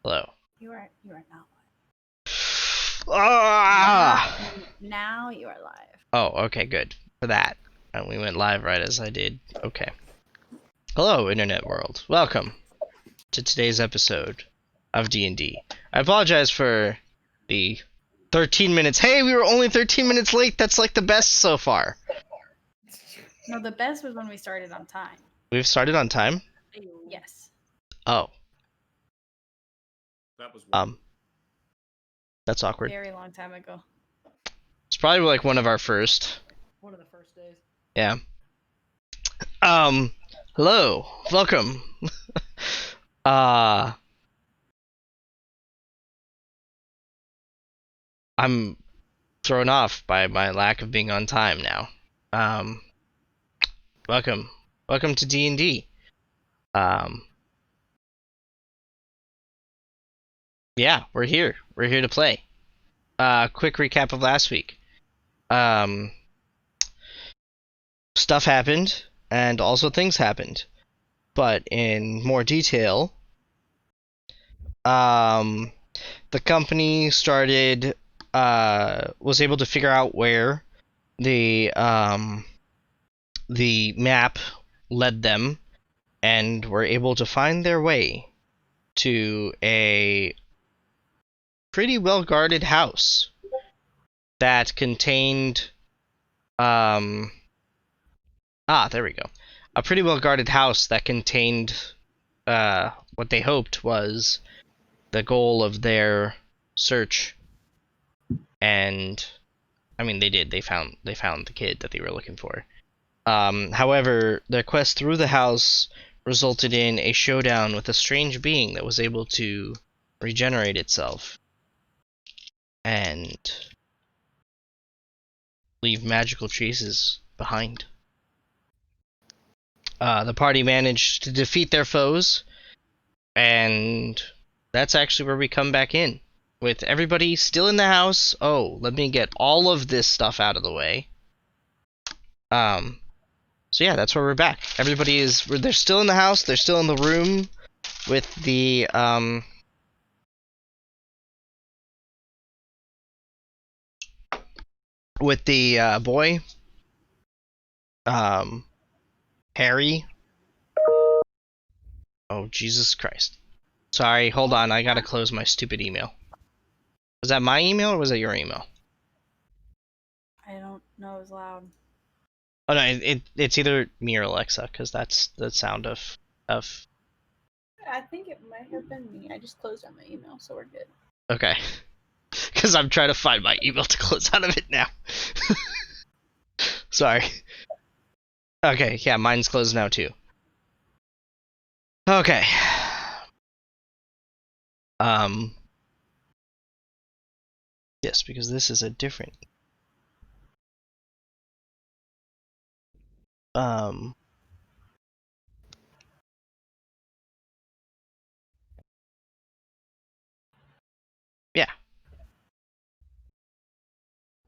Hello. You are not Ah! live. Now you are live. Oh, okay, good. For that. And we went live right as I did. Okay. Hello, Internet World. Welcome to today's episode of D&D. I apologize for the 13 minutes. Hey, we were only 13 minutes late. That's like the best so far. No, the best was when we started on time. We've started on time? Yes. Oh. That was one. That's awkward. Very long time ago. It's probably like one of our first. One of the first days. Yeah. Hello. Welcome. I'm thrown off by my lack of being on time now. Welcome to D&D. Yeah, we're here to play. Quick recap of last week. Stuff happened and also things happened, but in more detail, the company started was able to figure out where the map led them, and were able to find their way to a pretty well guarded house that contained there we go. A pretty well guarded house that contained what they hoped was the goal of their search. And I mean, they found the kid that they were looking for. However, their quest through the house resulted in a showdown with a strange being that was able to regenerate itself and leave magical traces behind. The party managed to defeat their foes, and that's actually where we come back in. With everybody still in the house. Oh, let me get all of this stuff out of the way. So yeah, that's where we're back. They're still in the house, they're still in the room with the, boy. Harry. Oh, Jesus Christ. Sorry, hold on, I gotta close my stupid email. Was that my email or was that your email? I don't know. It was loud. Oh no, it's either me or Alexa, because that's the sound of. I think it might have been me. I just closed out my email, so we're good. Okay. Because I'm trying to find my email to close out of it now. Sorry. Okay, yeah, mine's closed now too. Okay. Yes, because this is a different. Yeah.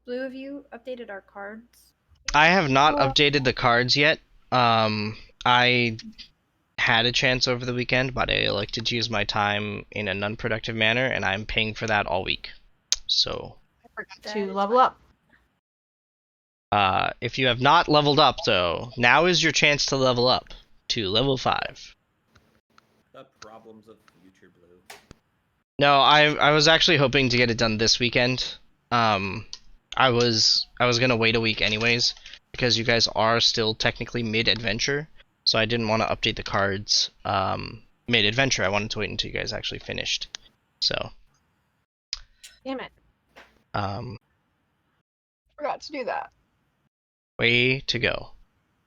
Blue, have you updated our cards? I have not updated the cards yet. I had a chance over the weekend, but I elected to use my time in a non-productive manner, and I'm paying for that all week. So. I forgot to level up. If you have not leveled up, though, now is your chance to level up to level 5. The problems of future Blue. No, I was actually hoping to get it done this weekend. I was gonna wait a week anyways, because you guys are still technically mid-adventure, so I didn't want to update the cards mid-adventure. I wanted to wait until you guys actually finished. So. Damn it. Forgot to do that. Way to go.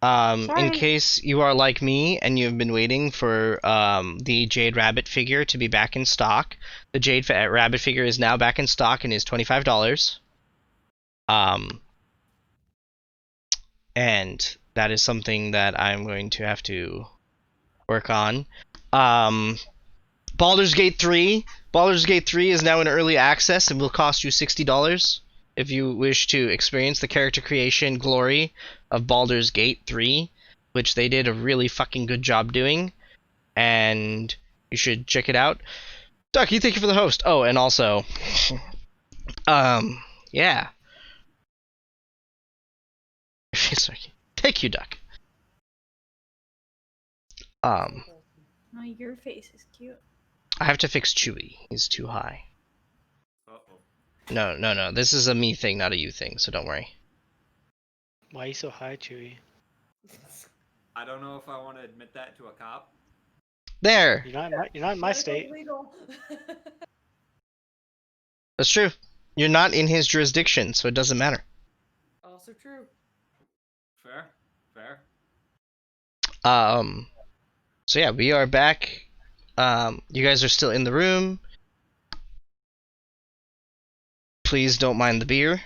In case you are like me and you've been waiting for the Jade Rabbit figure to be back in stock, the Jade Rabbit figure is now back in stock and is $25. And that is something that I'm going to have to work on. Baldur's Gate 3. Baldur's Gate 3 is now in early access and will cost you $60 if you wish to experience the character creation glory of Baldur's Gate 3, which they did a really fucking good job doing, and you should check it out. Ducky, thank you for the host. Oh, and also, yeah. Sorry. Thank you, Duck. Oh, your face is cute. I have to fix Chewy. He's too high. Uh-oh. No. This is a me thing, not a you thing, so don't worry. Why are you so high, Chewy? I don't know if I want to admit that to a cop. There! You're not in my state. Illegal. That's true. You're not in his jurisdiction, so it doesn't matter. Also true. Fair. So yeah, we are back. You guys are still in the room. Please don't mind the beer.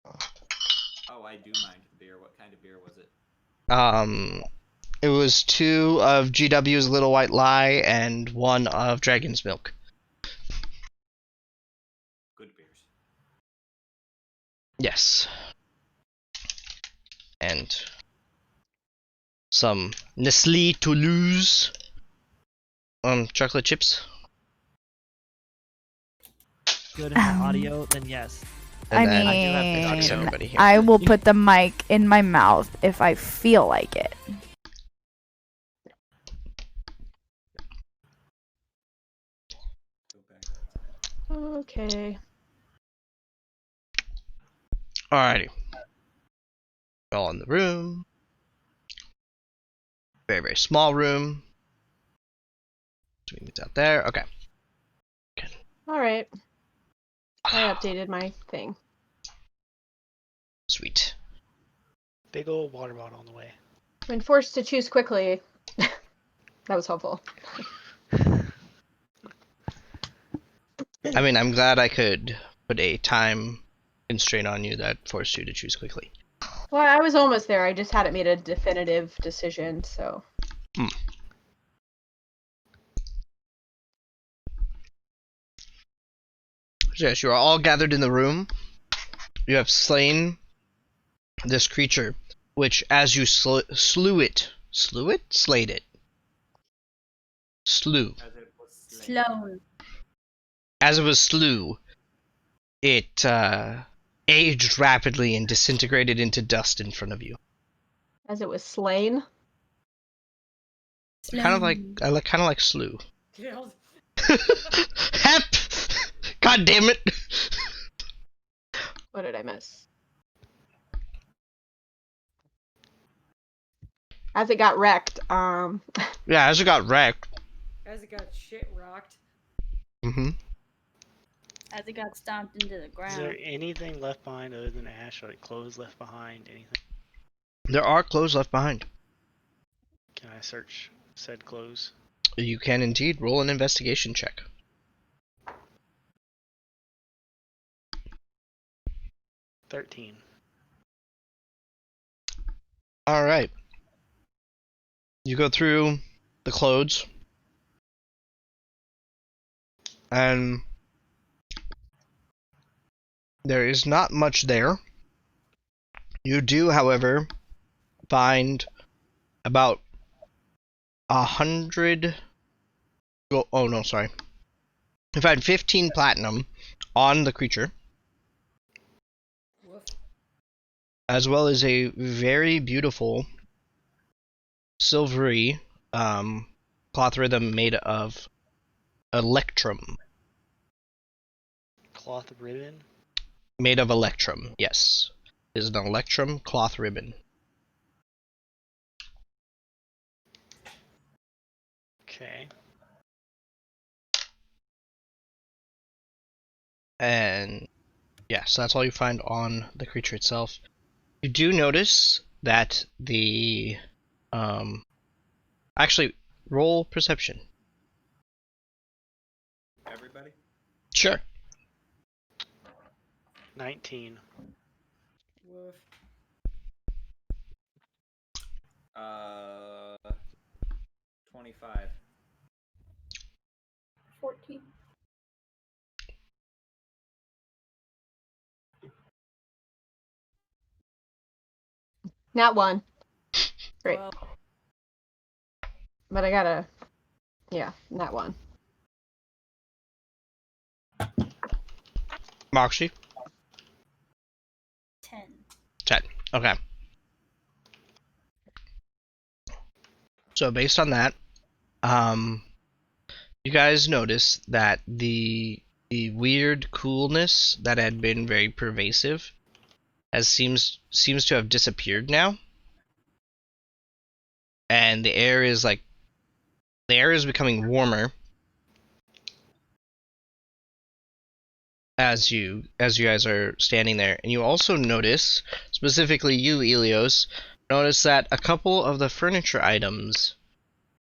Oh, I do mind the beer. What kind of beer was it? It was 2 of GW's Little White Lie and 1 of Dragon's Milk. Good beers. Yes. And some Nestle Toulouse chocolate chips. Good audio, then yes. And I then I do have mean, to Duck's everybody here. I will put the mic in my mouth if I feel like it. Go back. Okay. Alrighty. All in the room. Very, very small room. Doing this out there. Okay. All right. I updated my thing. Sweet. Big old water bottle on the way. When forced to choose quickly, that was helpful. I mean, I'm glad I could put a time constraint on you that forced you to choose quickly. Well, I was almost there. I just hadn't made a definitive decision, so. So yes, you are all gathered in the room. You have slain this creature, which, as you slayed it, slew. As it was slain. Sloan. As it was slew, it aged rapidly and disintegrated into dust in front of you. As it was slain. Kind of like slew. Killed. Hep! God damn it! What did I miss? As it got wrecked, Yeah, as it got wrecked. As it got shit rocked. Mm-hmm. As it got stomped into the Is ground. there anything left behind other than ash, or like clothes left behind? Anything? There are clothes left behind. Can I search said clothes? You can indeed roll an investigation check. $13. Alright. You go through the clothes. And there is not much there. You do, however, find about 100. Oh no, sorry. You find 15 platinum on the creature, Woof. as well as a very beautiful silvery cloth rhythm made of electrum. Cloth ribbon. Made of electrum, yes. It is an electrum cloth ribbon. Okay. And yeah, so that's all you find on the creature itself. You do notice that the actually roll perception. Everybody? Sure. 19. Woof. 25. 14. Not one. Great. Well, But I gotta. Yeah, not one. Moxie? 10. 10. Okay. So based on that, you guys notice that the weird coolness that had been very pervasive seems to have disappeared now. And the air is becoming warmer as you guys are standing there. And you also notice, specifically you, Elios, notice that a couple of the furniture items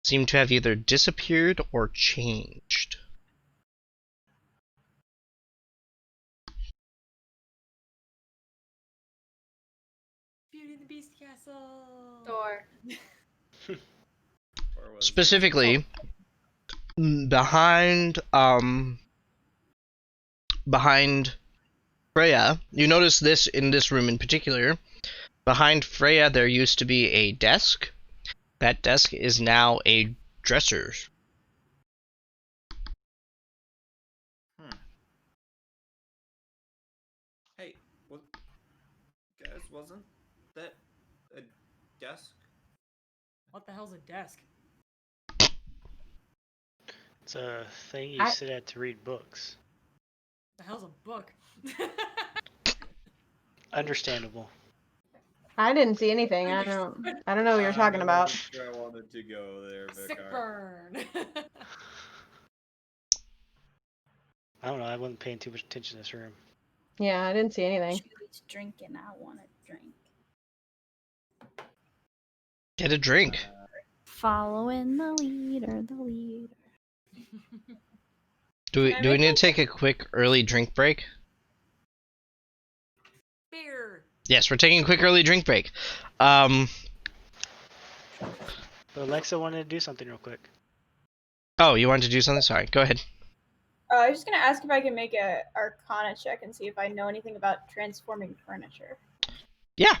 seem to have either disappeared or changed. Beauty and the Beast Castle. Door. Or was Specifically, behind Freya, you notice this in this room in particular. Behind Freya, there used to be a desk. That desk is now a dresser. Hey, guys, wasn't that a desk? What the hell's a desk? It's a thing you I- sit at to read books. The hell's a book? Understandable. I didn't see anything. I don't know what you're talking about. Sure I wanted to go there, A sick Vicar. burn. I don't know. I wasn't paying too much attention to this room. Yeah, I didn't see anything. Choose drinking. I want to drink. Get a drink. Following the leader, Do we Can I do we make need to take a quick early drink break? Beer. Yes, we're taking a quick early drink break. But Alexa wanted to do something real quick. Oh, you wanted to do something? Sorry, go ahead. I was just gonna ask if I can make a Arcana check and see if I know anything about transforming furniture. Yeah.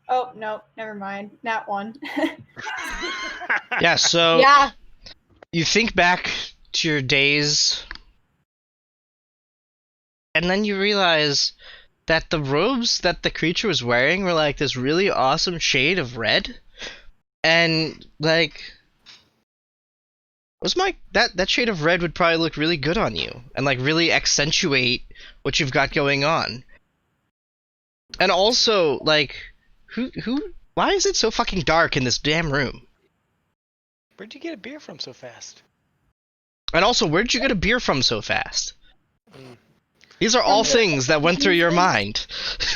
Oh no, never mind. Nat 1. Yeah, so Yeah. you think back to your days, and then you realize that the robes that the creature was wearing were like this really awesome shade of red, and like that shade of red would probably look really good on you and like really accentuate what you've got going on. And also, like, why is it so fucking dark in this damn room? Where'd you get a beer from so fast? And also, where'd you get a beer from so fast? Mm, These are all things that went through your mind.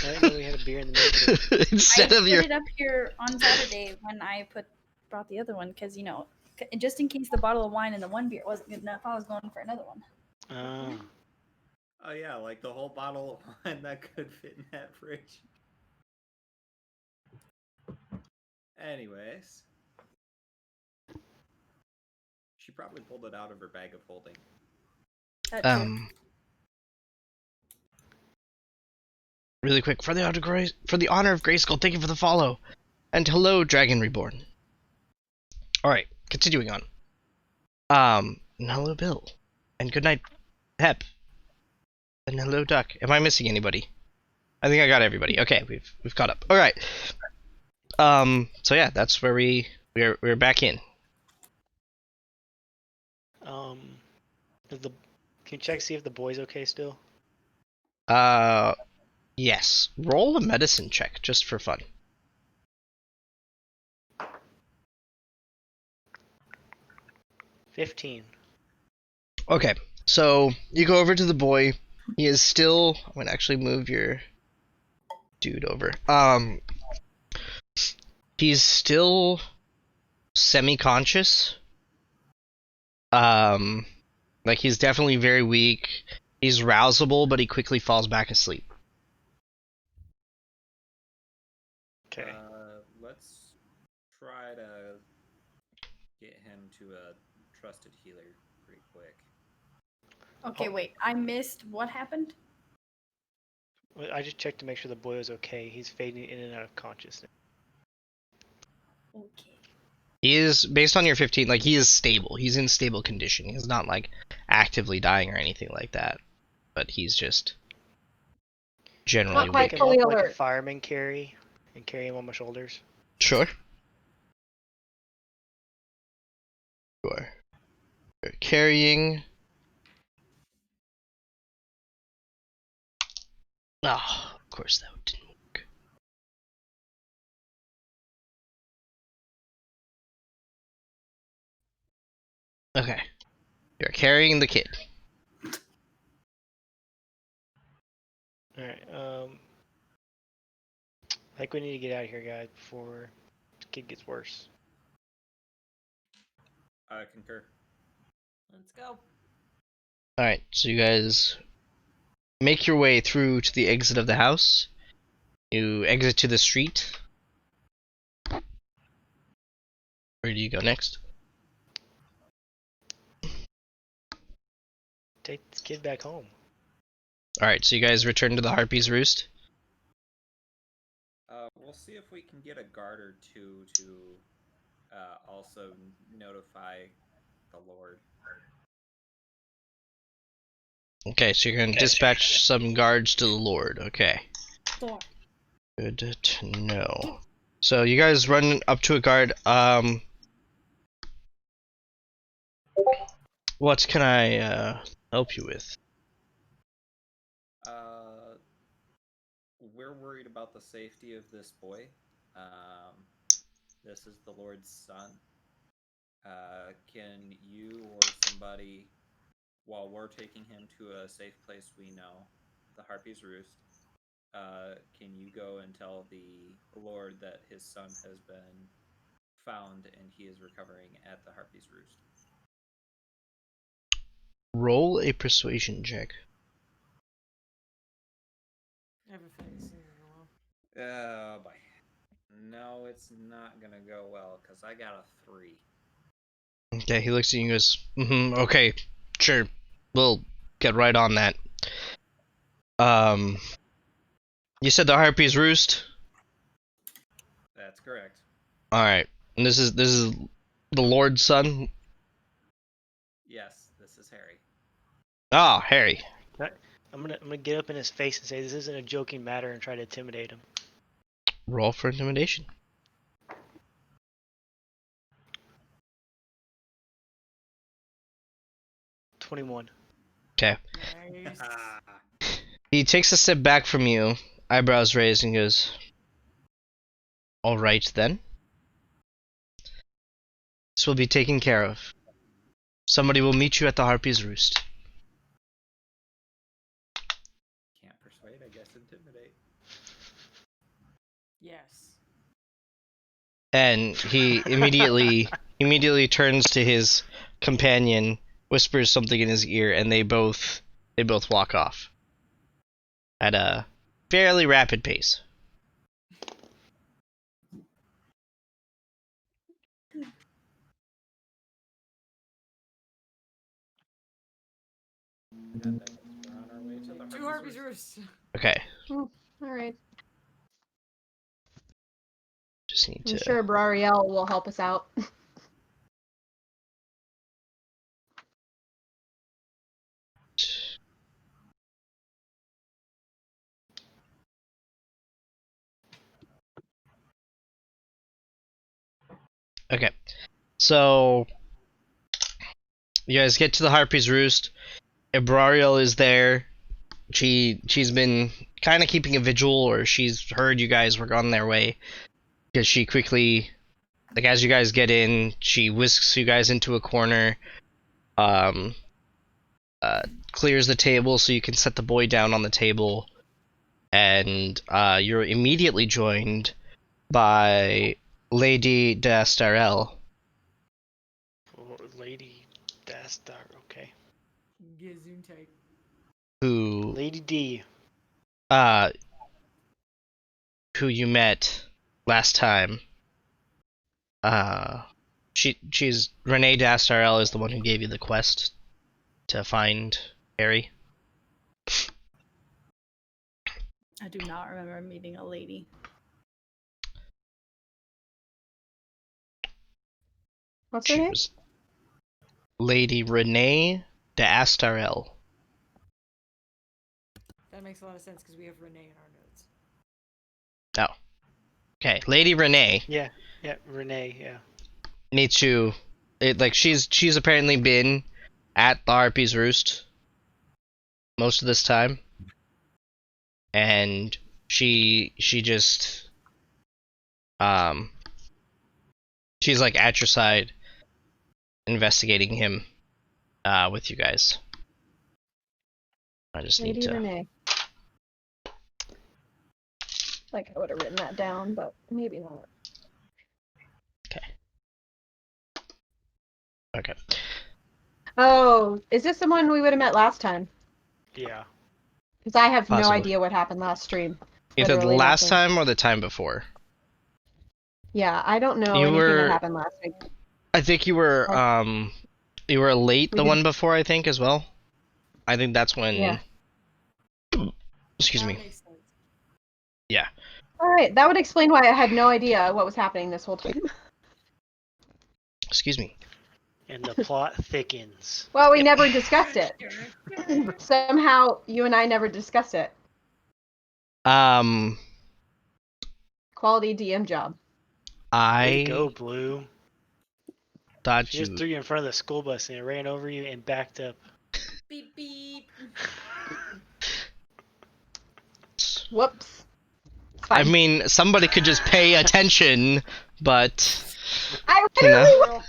I didn't know we had a beer in the making. Instead I of put your it up here on Saturday when I brought the other one because just in case the bottle of wine and the one beer wasn't good enough, I was going for another one. Oh. Oh yeah, like the whole bottle of wine that could fit in that fridge. Anyways. She probably pulled it out of her bag of holding. That too. Really quick, for the honor of Grayskull, thank you for the follow. And hello, Dragon Reborn. Alright, continuing on. And hello, Bill. And good night, Pep. And hello, Duck. Am I missing anybody? I think I got everybody. Okay, we've caught up. Alright. So yeah, that's where we're back in. Can you check see if the boy's okay still? Yes. Roll a medicine check, just for fun. $15. Okay, so you go over to the boy. He is still. I'm gonna actually move your dude over. He's still semi-conscious. Like he's definitely very weak. He's rousable, but he quickly falls back asleep. Okay. Let's try to get him to a trusted healer pretty quick. Okay, wait. I missed what happened. Well, I just checked to make sure the boy was okay. He's fading in and out of consciousness. Okay. He is, based on your 15, like, he is stable. He's in stable condition. He's not, like, actively dying or anything like that. But he's just generally Not quite weak. Pick him fully up like a alert. fireman carry and carry him on my shoulders. Sure. Sure. You're carrying. Oh, of course that didn't work. Okay. You're carrying the kid. Alright, I think we need to get out of here, guys, before the kid gets worse. I concur. Let's go. Alright, so you guys make your way through to the exit of the house. You exit to the street. Where do you go next? Take this kid back home. Alright, so you guys return to the Harpy's Roost. We'll see if we can get a guard or two to also notify the Lord. Okay, so you're gonna dispatch some guards to the Lord. Okay. Thor. Good to know. So you guys run up to a guard. What can I help you with? We're worried about the safety of this boy. This is the Lord's son. Can you or somebody, while we're taking him to a safe place we know, the Harpy's Roost, can you go and tell the Lord that his son has been found and he is recovering at the Harpy's Roost? Roll a persuasion check. I have a feeling this isn't gonna go well. Oh boy. No, it's not gonna go well because I got a 3. Okay, he looks at you and goes, okay, sure. We'll get right on that. You said the Harpy's Roost? That's correct. Alright. And this is the Lord's son? Yes, this is Harry. Ah, Harry. I'm gonna get up in his face and say this isn't a joking matter and try to intimidate him. Roll for intimidation. 21. Okay. Nice. He takes a step back from you, eyebrows raised, and goes, alright then. This will be taken care of. Somebody will meet you at the Harpy's Roost. Can't persuade, I guess intimidate. Yes. And he immediately turns to his companion, whispers something in his ear, and they both walk off at a fairly rapid pace. And then we're on our way to the Two Harpy's Roost. Okay, Alright. just need I'm to. sure Brariel will help us out. Okay, so you guys get to the Harpy's Roost. Ibrariel is there. She's been kind of keeping a vigil, or she's heard you guys were on their way, because she quickly, like, as you guys get in, she whisks you guys into a corner, clears the table so you can set the boy down on the table, and you're immediately joined by Lady d'Astarel. Oh, Lady Dastar, okay. Gesundheit. who Lady D. who you met last time. She's Renee d'Astarel is the one who gave you the quest to find Harry. I do not remember meeting a lady. What's her She name? was Lady Renee de Astarel. That makes a lot of sense because we have Renee in our notes. Oh. Okay, Lady Renee Yeah, Renee. Yeah. needs to. She's apparently been at the Harpy's Roost most of this time, and she just she's like at your side, investigating him with you guys. I just need Lady to. Renee. Like I would have written that down, but maybe not. Okay. Oh, is this the one we would have met last time? Yeah. Because I have no Possibly. idea what happened last stream. Either the Literally last nothing. time or the time before. Yeah, I don't know You anything were- that happened last week. I think you were late We the did- one before, I think, as well. I think that's when Yeah. Excuse That me. makes sense. All right, that would explain why I had no idea what was happening this whole time. Excuse me. And the plot thickens. Well, we never discussed it. Somehow, you and I never discussed it. Um Quality DM job. Way I to go, Blue. thought She just you threw you in front of the school bus and it ran over you and backed up. Beep beep. Whoops. I Fine. mean, somebody could just pay attention, but I you know. literally was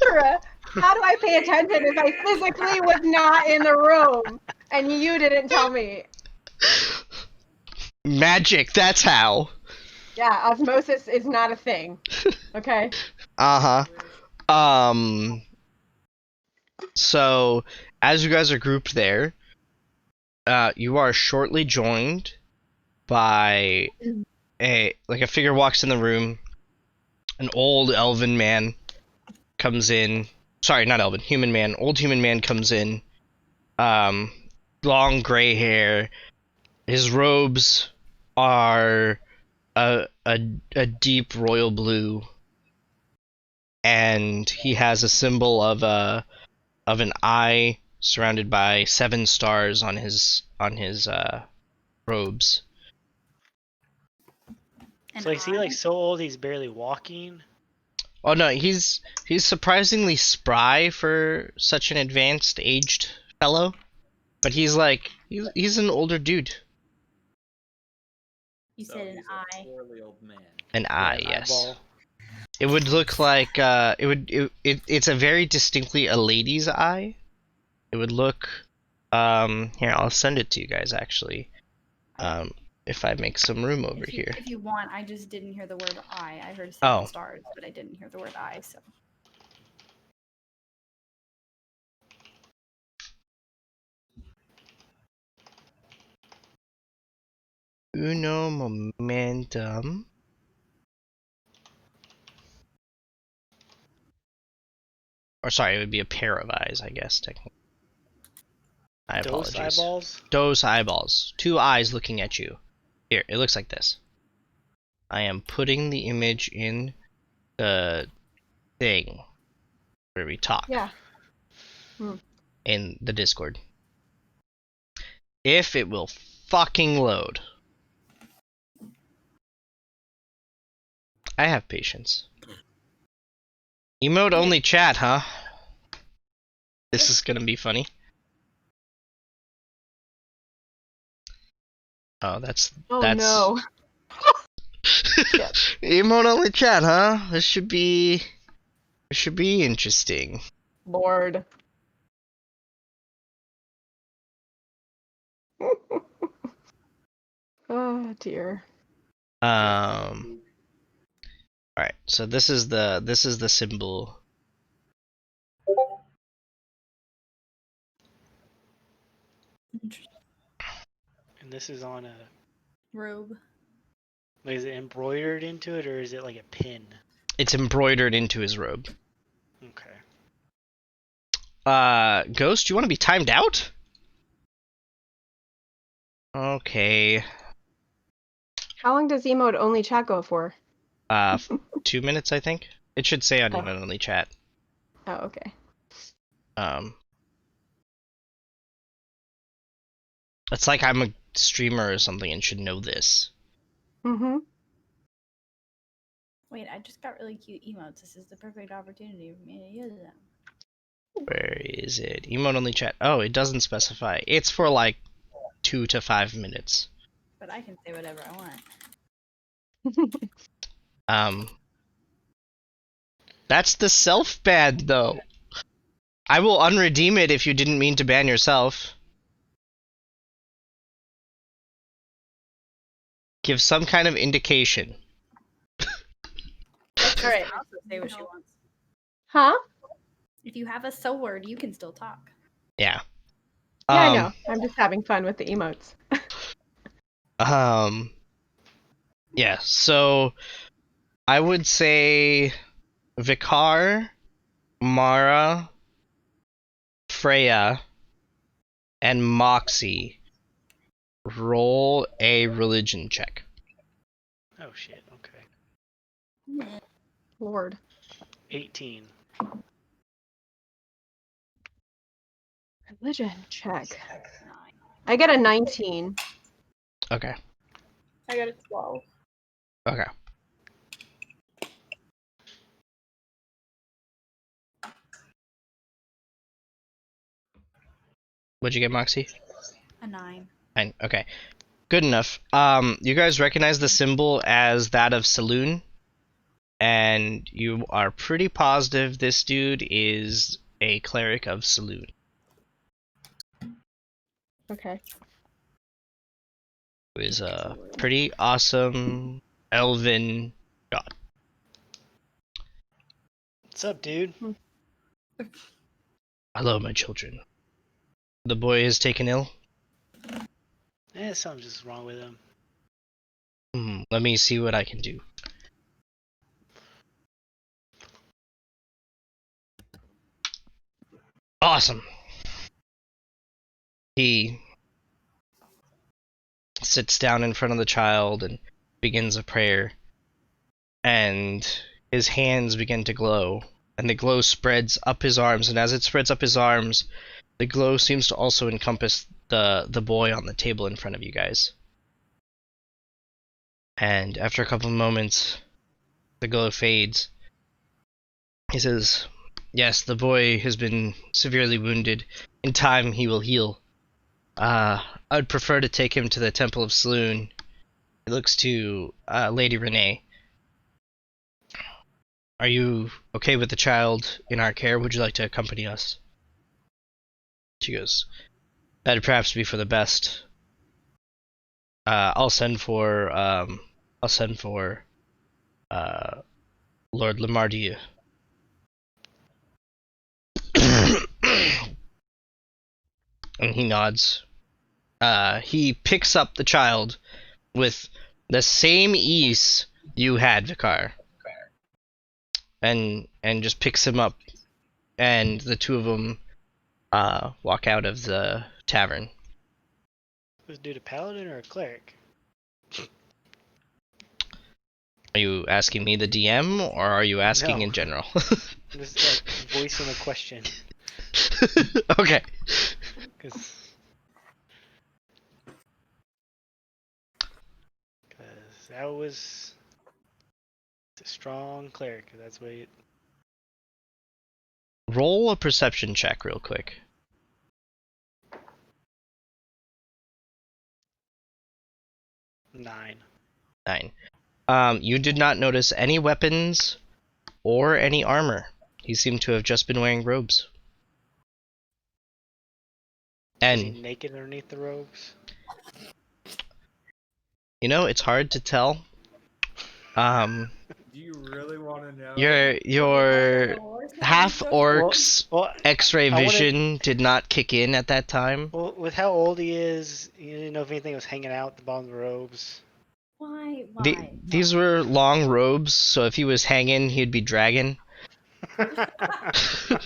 here. How do I pay attention if I physically was not in the room and you didn't tell me? magic, that's how. Yeah, osmosis is not a thing. Okay. Uh-huh. So as you guys are grouped there, you are shortly joined by a figure walks in the room. An old elven man comes in. Sorry, not elven, human man. Old human man comes in. Long gray hair. His robes are a deep royal blue, and he has a symbol of an eye surrounded by 7 stars on his robes. And So is he I- like so old he's barely walking? Oh no, he's surprisingly spry for such an advanced aged fellow, but he's an older dude. You So said an he's eye. a poorly old man. An eye, An yes. eyeball. It would look like it's a very distinctly a lady's eye. It would look here, I'll send it to you guys actually. If I make some room over If you, here. if you want, I just didn't hear the word eye. I heard 7 Oh. stars, but I didn't hear the word eye. So Uno momentum. Or sorry, it would be a pair of eyes, I guess, technically. My Those apologies. eyeballs? Those eyeballs. 2 eyes looking at you. Here, it looks like this. I am putting the image in the thing where we talk. Yeah. In the Discord. If it will fucking load. I have patience. Emote only chat, huh? This is gonna be funny. Oh, that's Oh That's- no. emote only chat, huh? This should be interesting. Lord. Oh dear. Alright, so this is the symbol. And this is on a. robe. Like, is it embroidered into it or is it like a pin? It's embroidered into his robe. Okay. Ghost, you want to be timed out? Okay. How long does emote only chat go for? 2 minutes, I think. It should say on Oh. emote only chat. Oh, okay. It's like I'm a streamer or something and should know this. Mm-hmm. Wait, I just got really cute emotes. This is the perfect opportunity for me to use them. Where is it? Emote only chat. Oh, it doesn't specify. It's for like 2 to 5 minutes. But I can say whatever I want. That's the self ban though. I will unredeem it if you didn't mean to ban yourself. Give some kind of indication. Alright. Also say what she wants. Huh? If you have a so word, you can still talk. Yeah. Yeah, I know. I'm just having fun with the emotes. Yeah, so I would say Vicar, Mara, Freya, and Moxie roll a religion check. Oh shit. Okay. Lord. 18. Religion check. I get a 19. Okay. I got a 12. Okay. What'd you get, Moxie? A 9. Fine. Okay. Good enough. You guys recognize the symbol as that of Saloon, and you are pretty positive this dude is a cleric of Saloon. Okay. Who is a pretty awesome elven god. What's up, dude? Hello, my children. The boy is taken ill. Something's just wrong with him. Let me see what I can do. Awesome. He sits down in front of the child and begins a prayer. And his hands begin to glow. And the glow spreads up his arms. And as it spreads up his arms, the glow seems to also encompass the boy on the table in front of you guys. And after a couple of moments, the glow fades. He says, "Yes, the boy has been severely wounded. In time, he will heal. I'd prefer to take him to the Temple of Saloon." He looks to Lady Renee. "Are you okay with the child in our care? Would you like to accompany us?" She goes, "That'd perhaps be for the best. I'll send for Lord Lamardia." And he nods. He picks up the child with the same ease you had, Vicar. And just picks him up, and the two of them walk out of the tavern. Was dude a paladin or a cleric? Are you asking me, the DM, or are you asking No. in general? This is like voicing a question. Okay. Because that was a strong cleric. That's what it. Roll a perception check real quick. 9. 9. You did not notice any weapons or any armor. He seemed to have just been wearing robes. Is he And, naked underneath the robes? you know, it's hard to tell. Do you really want to know? Your half orc's Well, X-ray I wanna- vision did not kick in at that time. well, with how old he is, you didn't know if anything was hanging out at the bottom of the robes. Why? These were long robes, so if he was hanging, he'd be dragging.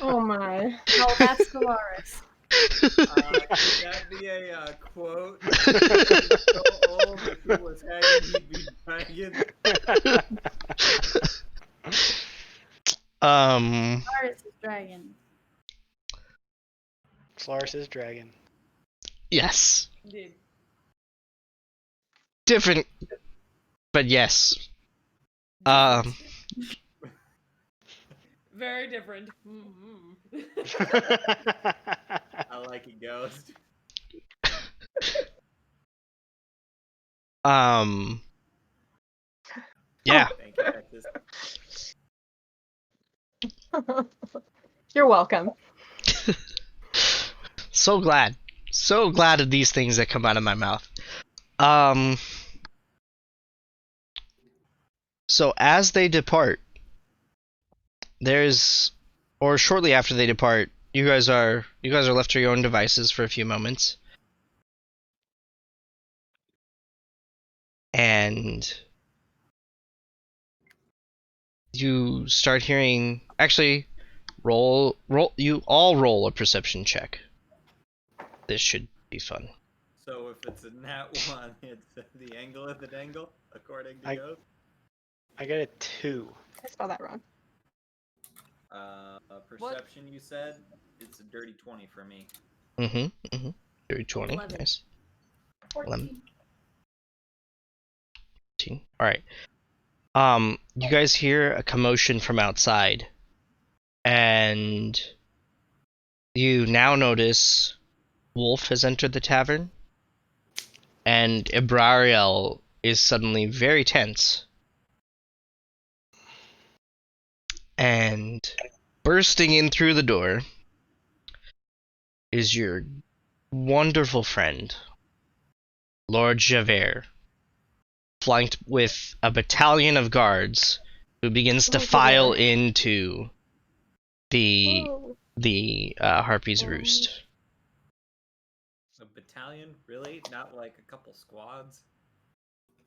Oh my. Oh, that's Dolores. Could that be a quote? He's so old, if he was hanging, he'd be dragging. Pirates is dragon. Solaris is dragon. Yes. Indeed. Different, but yes. Very different. Mm-hmm. I like it, Ghost. Yeah. Thank you, Texas. You're welcome. So glad. So glad of these things that come out of my mouth. So as they depart, or shortly after they depart, you guys are left to your own devices for a few moments. And you start hearing, actually, you all roll a perception check. This should be fun. So if it's a nat 1, it's the angle of the dangle, according to I- Ghost. I got a 2. I spelled that wrong. Perception, you said? It's a dirty 20 for me. Mm-hmm. 20, 11. nice. 14. 14. Alright. You guys hear a commotion from outside. And you now notice Wolf has entered the tavern. And Ibrariel is suddenly very tense. And bursting in through the door is your wonderful friend, Lord Javert, flanked with a battalion of guards who begins to file into the Harpy's Roost. A battalion? Really? Not like a couple squads?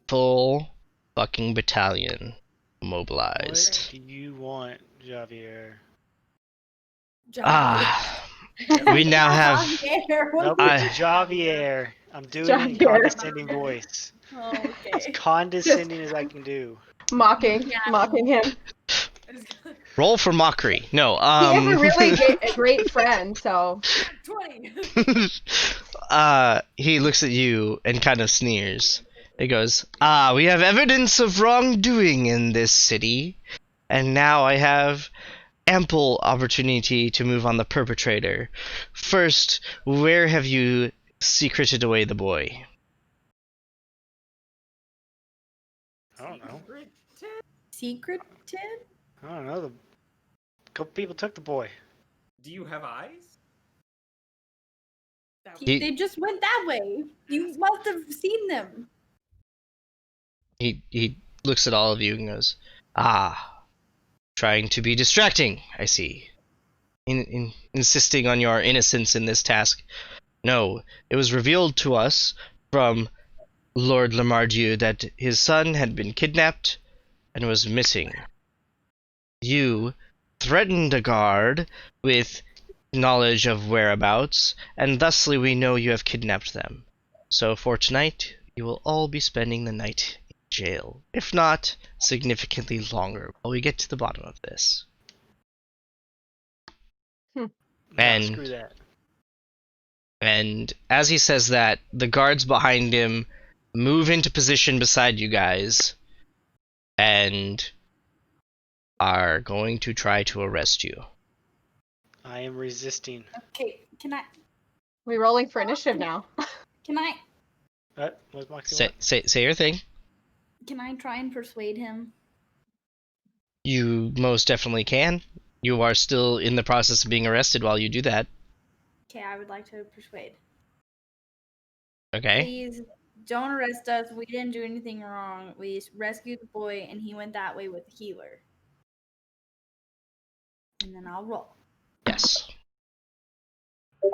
Full fucking battalion mobilized. What do you want, Javier? We now have. Nope, it's Javier. I'm doing it in Javier. condescending voice. Oh, As okay. condescending as I can do. Mocking him. Roll for mockery. No, He is a really a great friend, so 20. he looks at you and kind of sneers. He goes, we have evidence of wrongdoing in this city, and now I have ample opportunity to move on the perpetrator. First, where have you secreted away the boy? I don't know. Secret Ted? I don't know. A couple people took the boy. Do you have eyes? They just went that way. You must have seen them. He looks at all of you and goes, trying to be distracting, I see. Insisting on your innocence in this task. No, it was revealed to us from Lord Lamardieu that his son had been kidnapped and was missing. You threatened a guard with knowledge of whereabouts, and thusly we know you have kidnapped them. So for tonight, you will all be spending the night in jail, if not significantly longer, while we get to the bottom of this. And- Screw that. And as he says that, the guards behind him move into position beside you guys and are going to try to arrest you. I am resisting. Okay, can I? we rolling for initiative now. Can I? What was Moxie? Say your thing. Can I try and persuade him? You most definitely can. You are still in the process of being arrested while you do that. Okay, I would like to persuade. Okay? Please don't arrest us. We didn't do anything wrong. We rescued the boy, and he went that way with the healer. And then I'll roll. Yes.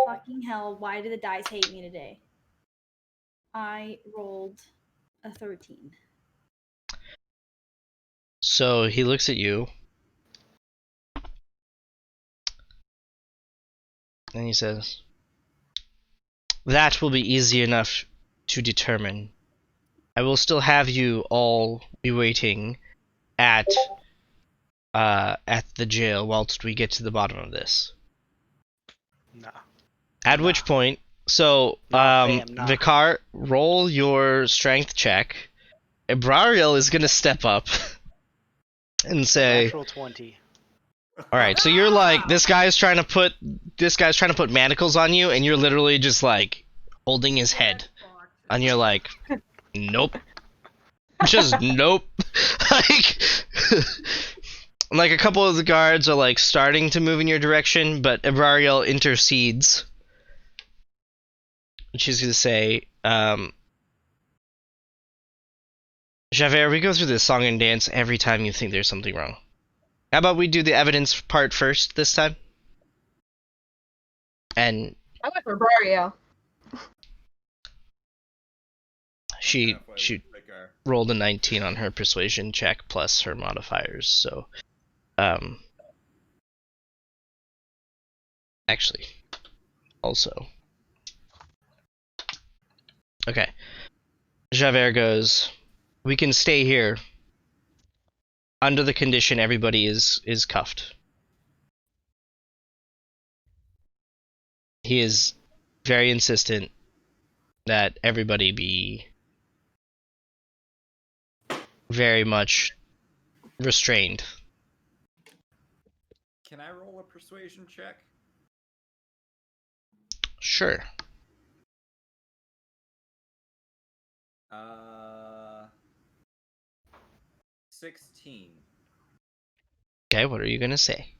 Fucking hell! Why do the dice hate me today? I rolled a 13. So he looks at you. And he says, "That will be easy enough to determine. I will still have you all be waiting at at the jail whilst we get to the bottom of this. Nah. At which point, so Nah, fam, nah. Vicar, roll your strength check. Ibrariel is gonna step up and say, Natural 20. "All right, so you're like this guy's trying to put manacles on you, and you're literally just like holding his head, and you're like, nope, just nope." Like a couple of the guards are like starting to move in your direction, but Ibrariel intercedes. She's gonna say, Javert, we go through this song and dance every time you think there's something wrong. How about we do the evidence part first this time? And I went for Brario. she Halfway with Vicar. rolled a 19 on her persuasion check plus her modifiers, so actually also okay. Javert goes, "We can stay here under the condition everybody is cuffed." He is very insistent that everybody be very much restrained. Can I roll a persuasion check? Sure. 16. Okay, what are you gonna say?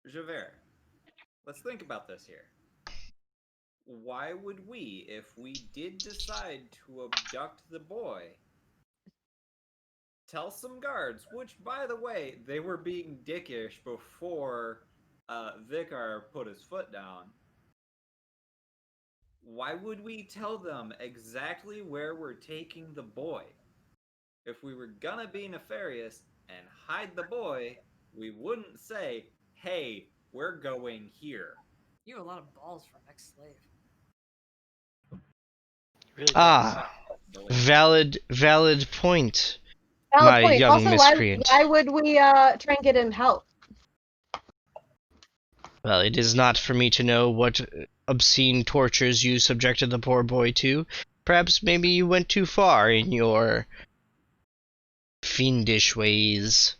Javert, let's think about this here. Why would we, if we did decide to abduct the boy, tell some guards, which, by the way, they were being dickish before Vicar put his foot down. Why would we tell them exactly where we're taking the boy? If we were gonna be nefarious and hide the boy, we wouldn't say, hey, we're going here. You have a lot of balls for an ex-slave. Really Ah, valid point. Valid My point. young Also, miscreant. why would we try and get him help? Well, it is not for me to know what obscene tortures you subjected the poor boy to. Perhaps maybe you went too far in your fiendish ways.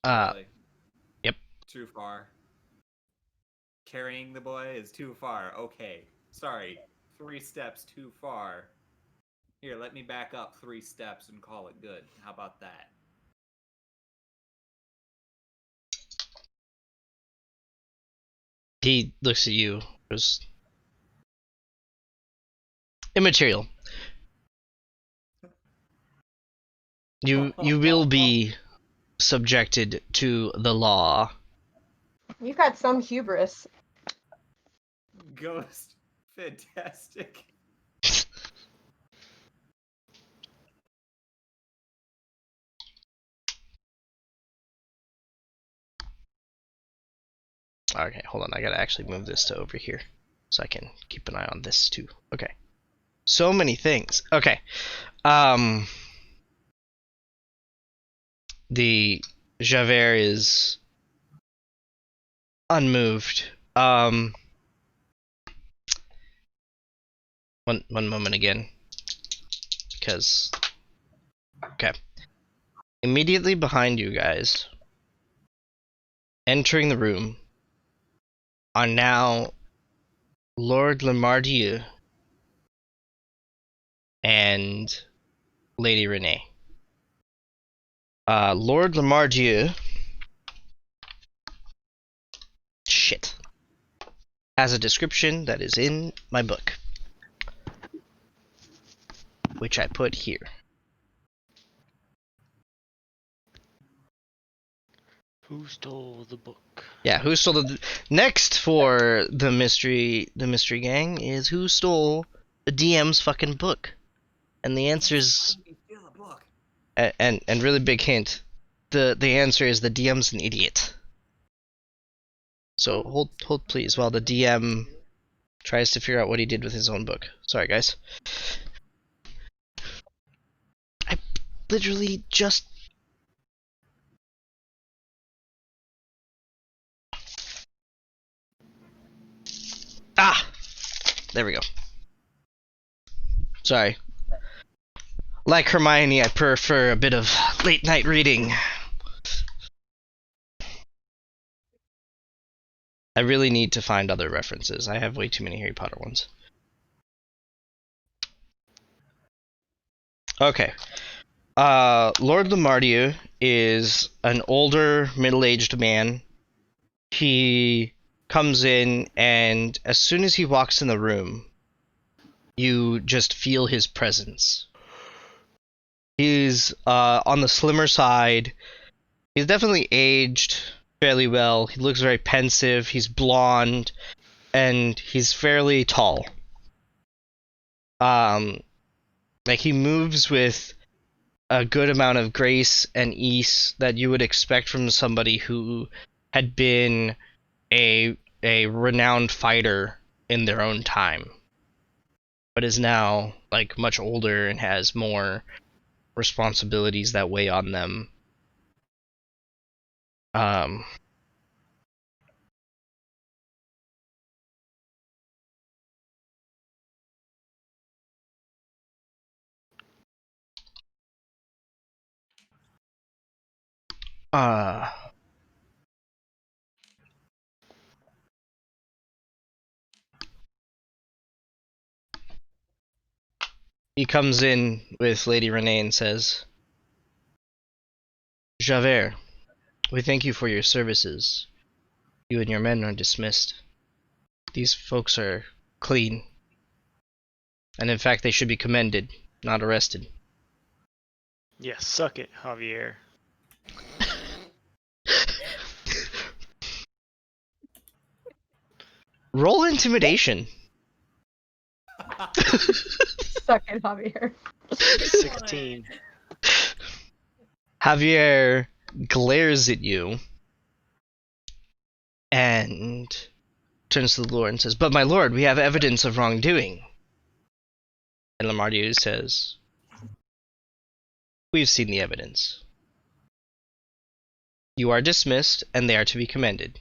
Really? Yep. Too far. Carrying the boy is too far. Okay. Sorry. 3 steps too far. Here, let me back up 3 steps and call it good. How about that? He looks at you. Goes, immaterial. You will be subjected to the law. You've got some hubris. Ghost. Fantastic. Okay, hold on. I gotta actually move this to over here so I can keep an eye on this too. Okay. So many things. Okay. The Javert is unmoved. One moment again. Because okay. Immediately behind you guys, entering the room, are now Lord Lemardieu and Lady Renee. Lord Lemardieu has a description that is in my book, which I put here. Who stole the book? Yeah, who stole the next for the mystery gang is who stole the DM's fucking book? And the answer is Steal a book. and really big hint. The answer is the DM's an idiot. So hold please while the DM tries to figure out what he did with his own book. Sorry guys. literally just... Ah! There we go. Sorry. Like Hermione, I prefer a bit of late night reading. I really need to find other references. I have way too many Harry Potter ones. Okay. Lord Lamardieu is an older, middle-aged man. He comes in, and as soon as he walks in the room, you just feel his presence. He's on the slimmer side. He's definitely aged fairly well. He looks very pensive. He's blonde, and he's fairly tall. Like, he moves with a good amount of grace and ease that you would expect from somebody who had been a renowned fighter in their own time, but is now like much older and has more responsibilities that weigh on them. He comes in with Lady Renee and says, "Javert, we thank you for your services. You and your men are dismissed. These folks are clean. And in fact, they should be commended, not arrested." Yeah, suck it, Javier. Roll intimidation. Suck it, Javier. 16. Javier glares at you and turns to the Lord and says, "But my lord, we have evidence of wrongdoing." And Lamardieu says, "We've seen the evidence. You are dismissed, and they are to be commended.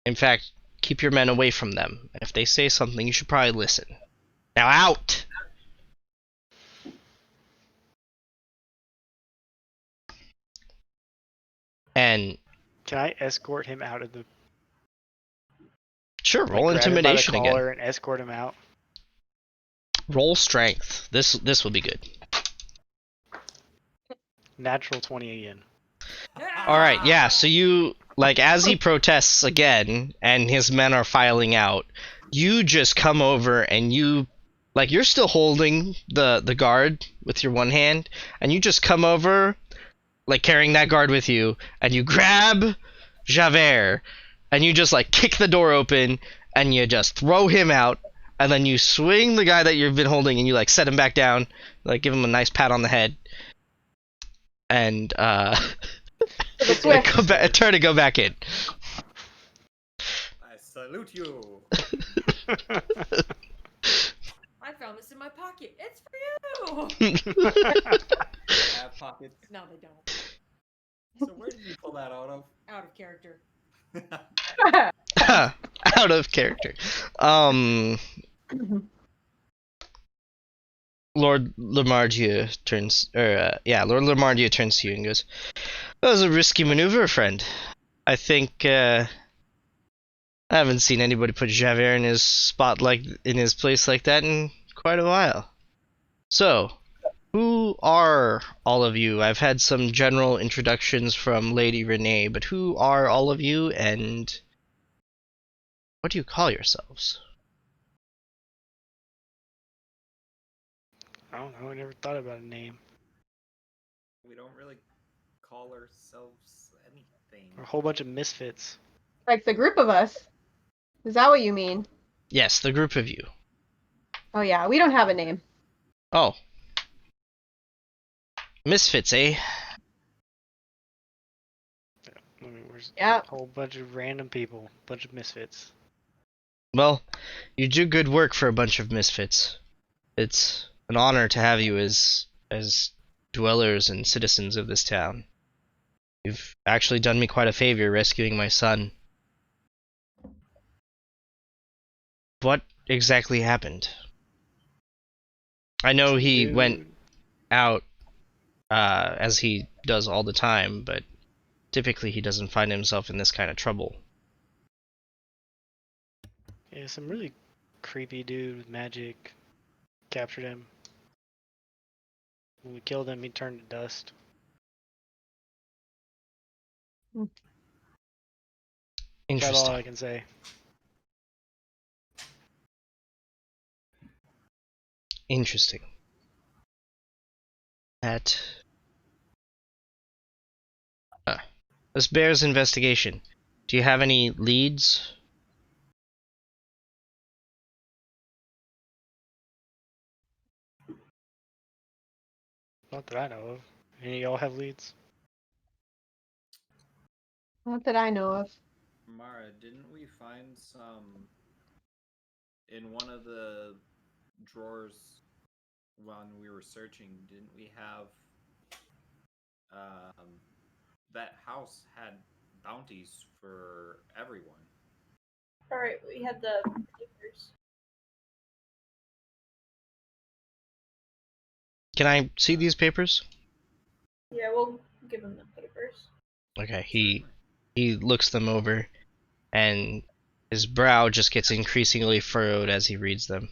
In fact, keep your men away from them. If they say something, you should probably listen. Now out!" And Can I escort him out of the... sure, like, roll grab him by the intimidation again. collar and escort him out? Roll strength. This will be good. Natural 20 again. Alright, yeah, so you, like, as he protests again, and his men are filing out, you just come over and you, like, you're still holding the guard with your one hand, and you just come over, like, carrying that guard with you, and you grab Javert, and you just, like, kick the door open, and you just throw him out, and then you swing the guy that you've been holding, and you, like, set him back down, like, give him a nice pat on the head, and, try to go back in. I salute you. I found this in my pocket. It's for you. I have pockets. No, they don't. So where did you pull that out of? Out of character. Out of character. Lord Lamardieu turns, Lord Lamardieu turns to you and goes, "That was a risky maneuver, friend. I think, I haven't seen anybody put Javert in his place like that in quite a while. So, who are all of you? I've had some general introductions from Lady Renee, but who are all of you, and what do you call yourselves?" I don't know, I never thought about a name. We don't really call ourselves anything. We're a whole bunch of misfits. Like the group of us. Is that what you mean? Yes, the group of you. Oh yeah, we don't have a name. Oh. Misfits, eh? I mean, we're Yeah. a whole bunch of random people, bunch of misfits. Well, you do good work for a bunch of misfits. It's an honor to have you as dwellers and citizens of this town. You've actually done me quite a favor rescuing my son. What exactly happened? I know he went out as he does all the time, but typically he doesn't find himself in this kind of trouble. Yeah, some really creepy dude with magic captured him. When we killed him, he turned to dust. That's all Interesting. I can say. Interesting. This bears investigation. Do you have any leads? Not that I know of. Any of y'all have leads? Not that I know of. Mara, didn't we find some in one of the drawers when we were searching? Didn't we have that house had bounties for everyone? All right, we had the papers. Can I see these papers? Yeah, we'll give him the papers. Okay, he looks them over, and his brow just gets increasingly furrowed as he reads them.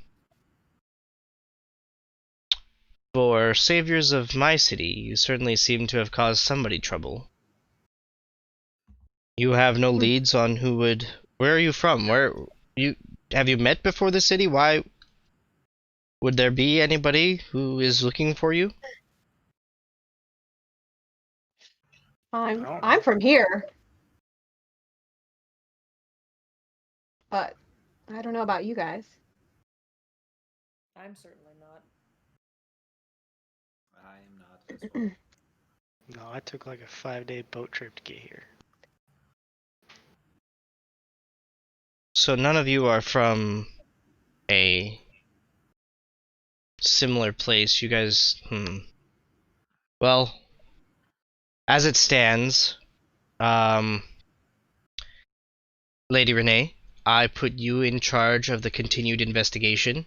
For saviors of my city, you certainly seem to have caused somebody trouble. You have no leads on who would... Where are you from? Have you met before the city? Why would there be anybody who is looking for you? I'm from here. But I don't know about you guys. I'm certainly not. I am not as well. No, I took like a 5-day boat trip to get here. So none of you are from a similar place. You guys, Well, as it stands, Lady Renee, I put you in charge of the continued investigation.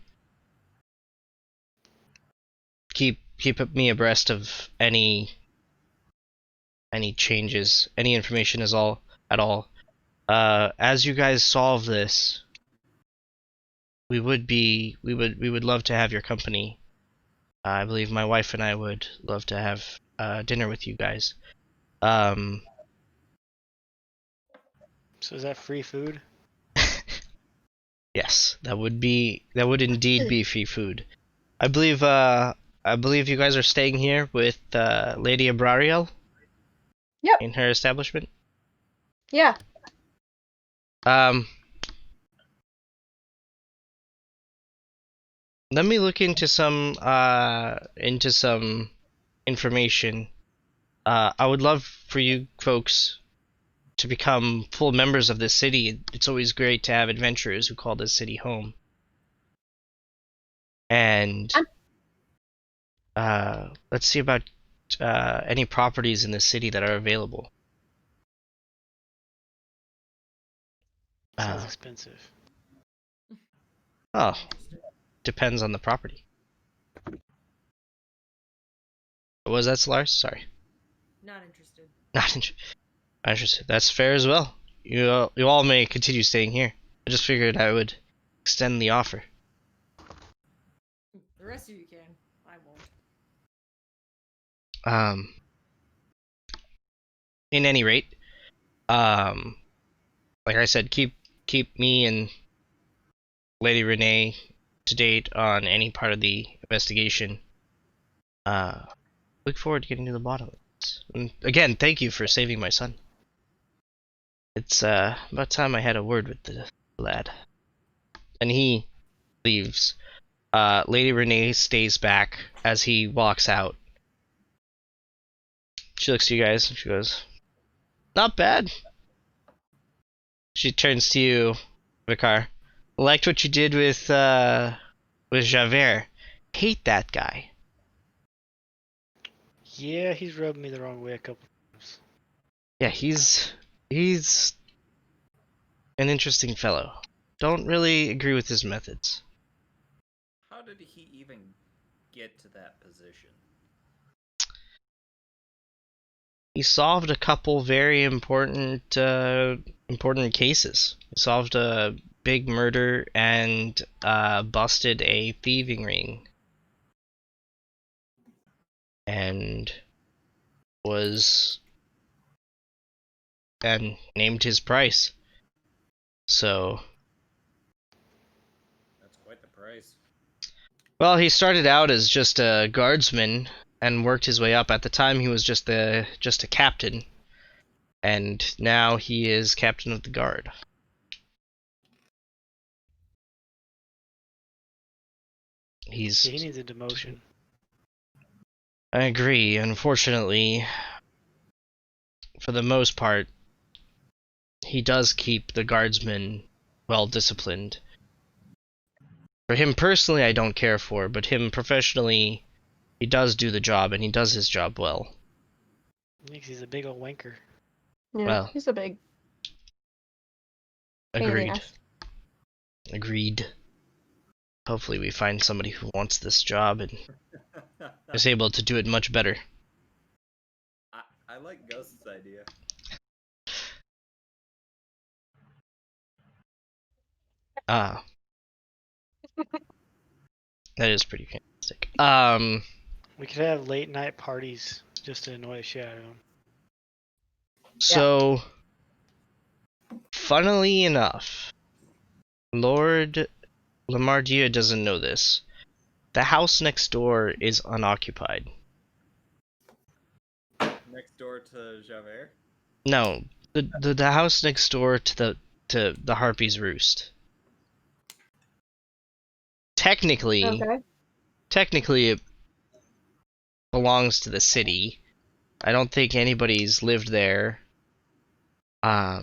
Keep me abreast of any changes, any information at all. As you guys solve this, we would love to have your company. I believe my wife and I would love to have dinner with you guys. So is that free food? Yes, that would indeed be free food. I believe you guys are staying here with Lady Abrariel. Yep. In her establishment. Yeah. Let me look into some information. I would love for you folks to become full members of this city. It's always great to have adventurers who call this city home. And let's see about any properties in the city that are available. Sounds expensive. Oh, depends on the property. What was that, Solaris? Sorry. Not interested. Not interested. That's fair as well. You all may continue staying here. I just figured I would extend the offer. The rest of you can. I won't. In any rate, like I said, keep me and Lady Renee to date on any part of the investigation. Look forward to getting to the bottom of it. And again, thank you for saving my son. It's about time I had a word with the lad. And he leaves. Lady Renee stays back as he walks out. She looks to you guys and she goes, "Not bad." She turns to you, Vicar. Liked what you did with Javert. Hate that guy. Yeah, he's rubbed me the wrong way a couple times. Yeah, he's an interesting fellow. Don't really agree with his methods. How did he even get to that position? He solved a couple very important cases. He solved a big murder and busted a thieving ring. And named his price. So, That's quite the price. well, he started out as just a guardsman and worked his way up. At the time, he was just a captain, and now he is captain of the guard. Yeah, he needs a demotion. I agree. Unfortunately, for the most part, he does keep the guardsmen well disciplined. For him personally, I don't care for, but him professionally, he does do the job, and he does his job well. He's a big old wanker. Yeah, Well, he's a big pain in the Agreed. ass. Agreed. Hopefully we find somebody who wants this job and is able to do it much better. I like Ghost's idea. Ah. That is pretty fantastic. We could have late night parties just to annoy the shit out of him. So, funnily enough, Lord Lamardieu doesn't know this. The house next door is unoccupied. Next door to Javert? No, the house next door to the Harpy's Roost. Technically, it belongs to the city. I don't think anybody's lived there. Are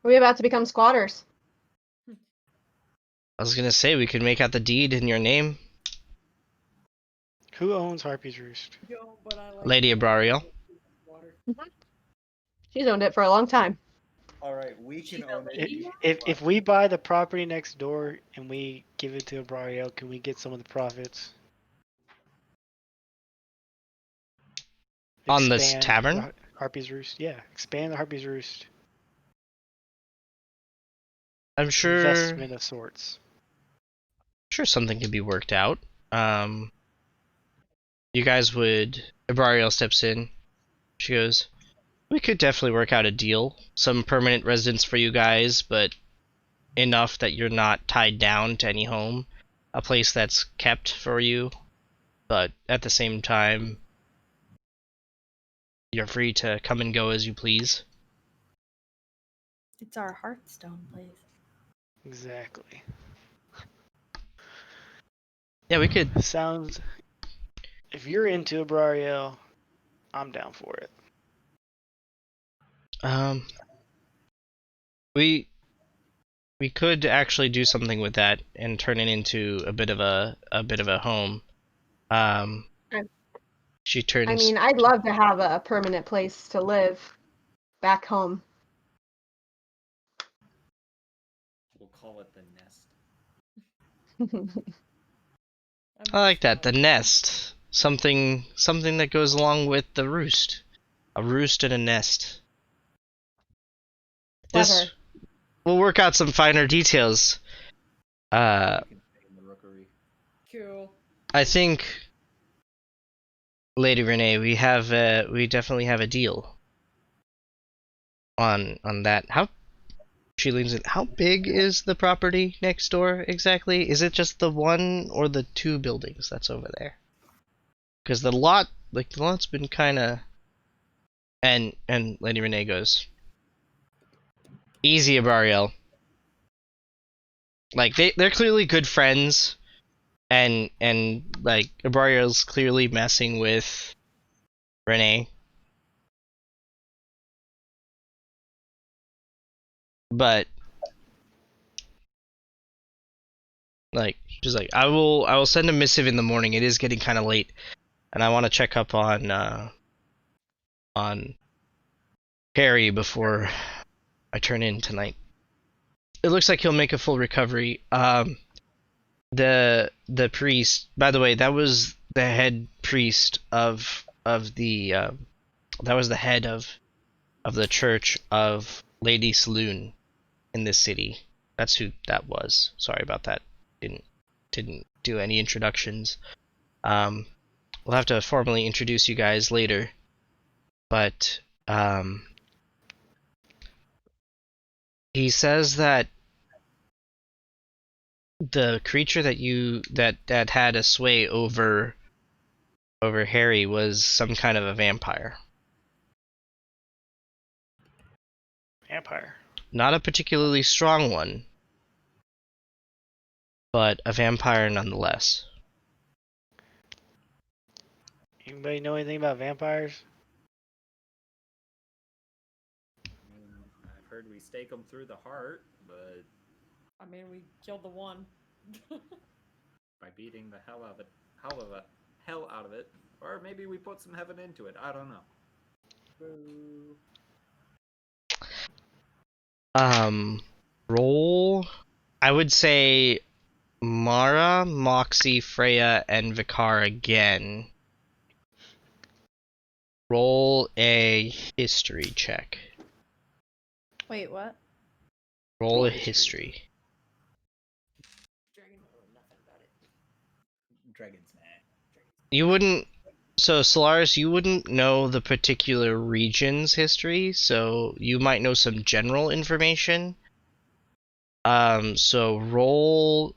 we about to become squatters? I was gonna say we could make out the deed in your name, Who owns Harpy's Roost? Lady Abrariel. She's owned it for a long time. Alright, we can own it. If we buy the property next door and we give it to Abrariel, can we get some of the profits? On this Expand tavern? the Harpy's Roost? Yeah, expand the Harpy's Roost. I'm sure. Investment of sorts. Sure, something could be worked out. You guys would. Abrariel steps in. She goes, "We could definitely work out a deal. Some permanent residence for you guys, but enough that you're not tied down to any home. A place that's kept for you, but at the same time, you're free to come and go as you please." It's our Hearthstone place. Exactly. Yeah, we could. Sounds. If you're into Abrariel, I'm down for it. We could actually do something with that and turn it into a bit of a home. She turns. I mean, I'd love to have a permanent place to live back home. We'll call it the nest. I like that. The nest. Something that goes along with the roost. A roost and a nest. Clever. We'll work out some finer details. You can stay in the rookery. Cool. I think, Lady Renee, we definitely have a deal on that. She leans in. How big is the property next door exactly? Is it just the one or the two buildings that's over there? Because the lot's been kind of. And Lady Renee goes, "Easy, Abrariel. Like they're clearly good friends, and like Abrariel's clearly messing with Renee. But like she's like, I will send a missive in the morning. It is getting kind of late. and I want to check up on Harry before I turn in tonight. It looks like he'll make a full recovery. The priest, by the way, that was the head priest of the that was the head of the Church of Lady Saloon in this city. That's who that was. Sorry about that. Didn't do any introductions. We'll have to formally introduce you guys later. But he says that the creature that had a sway over Harry was some kind of a vampire. Vampire. Not a particularly strong one, but a vampire nonetheless. Anybody know anything about vampires? I've heard we stake them through the heart, but I mean, we killed the one. by beating the hell out of it, or maybe we put some heaven into it. I don't know. Boo. Roll. I would say Mara, Moxie, Freya, and Vicar again. Roll a history check. Wait, what? Roll a history. Dragon don't know nothing about it. Dragon's mad. You wouldn't. So, Solaris, you wouldn't know the particular region's history, so you might know some general information. So roll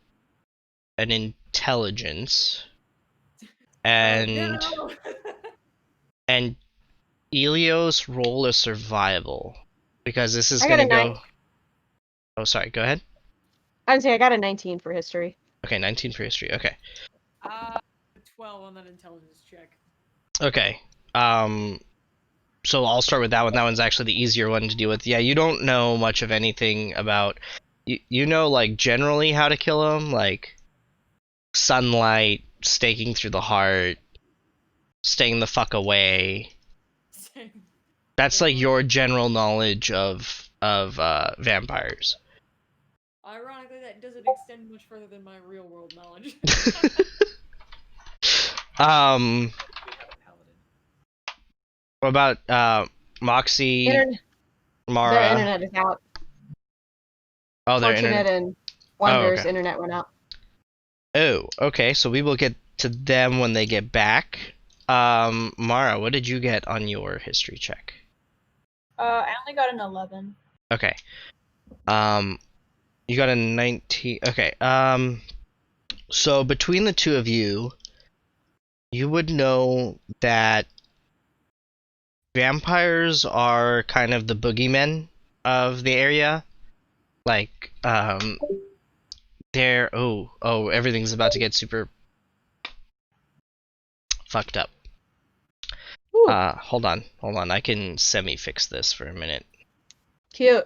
an intelligence. And Oh, no! and Elios, roll a survival. Because this is I got gonna a go. 9. Oh, sorry, go ahead. I'd say I got a 19 for history. Okay, 19 for history. Okay. 12 on that intelligence check. Okay. So I'll start with that one. That one's actually the easier one to deal with. Yeah, you don't know much of anything about. You know, like, generally how to kill them, like sunlight, staking through the heart, staying the fuck away. That's like your general knowledge of vampires. Ironically, that doesn't extend much further than my real world knowledge. We have a paladin. What about Moxie, The Mara? internet is out. Oh, their Fortunate internet. and Wonder's okay. internet went out. Oh, okay. So we will get to them when they get back. Mara, what did you get on your history check? I only got an 11. Okay. You got a 19. Okay. So between the two of you, you would know that vampires are kind of the boogeymen of the area. Like, they're everything's about to get super fucked up. Ooh, Hold on. I can semi-fix this for a minute. cute.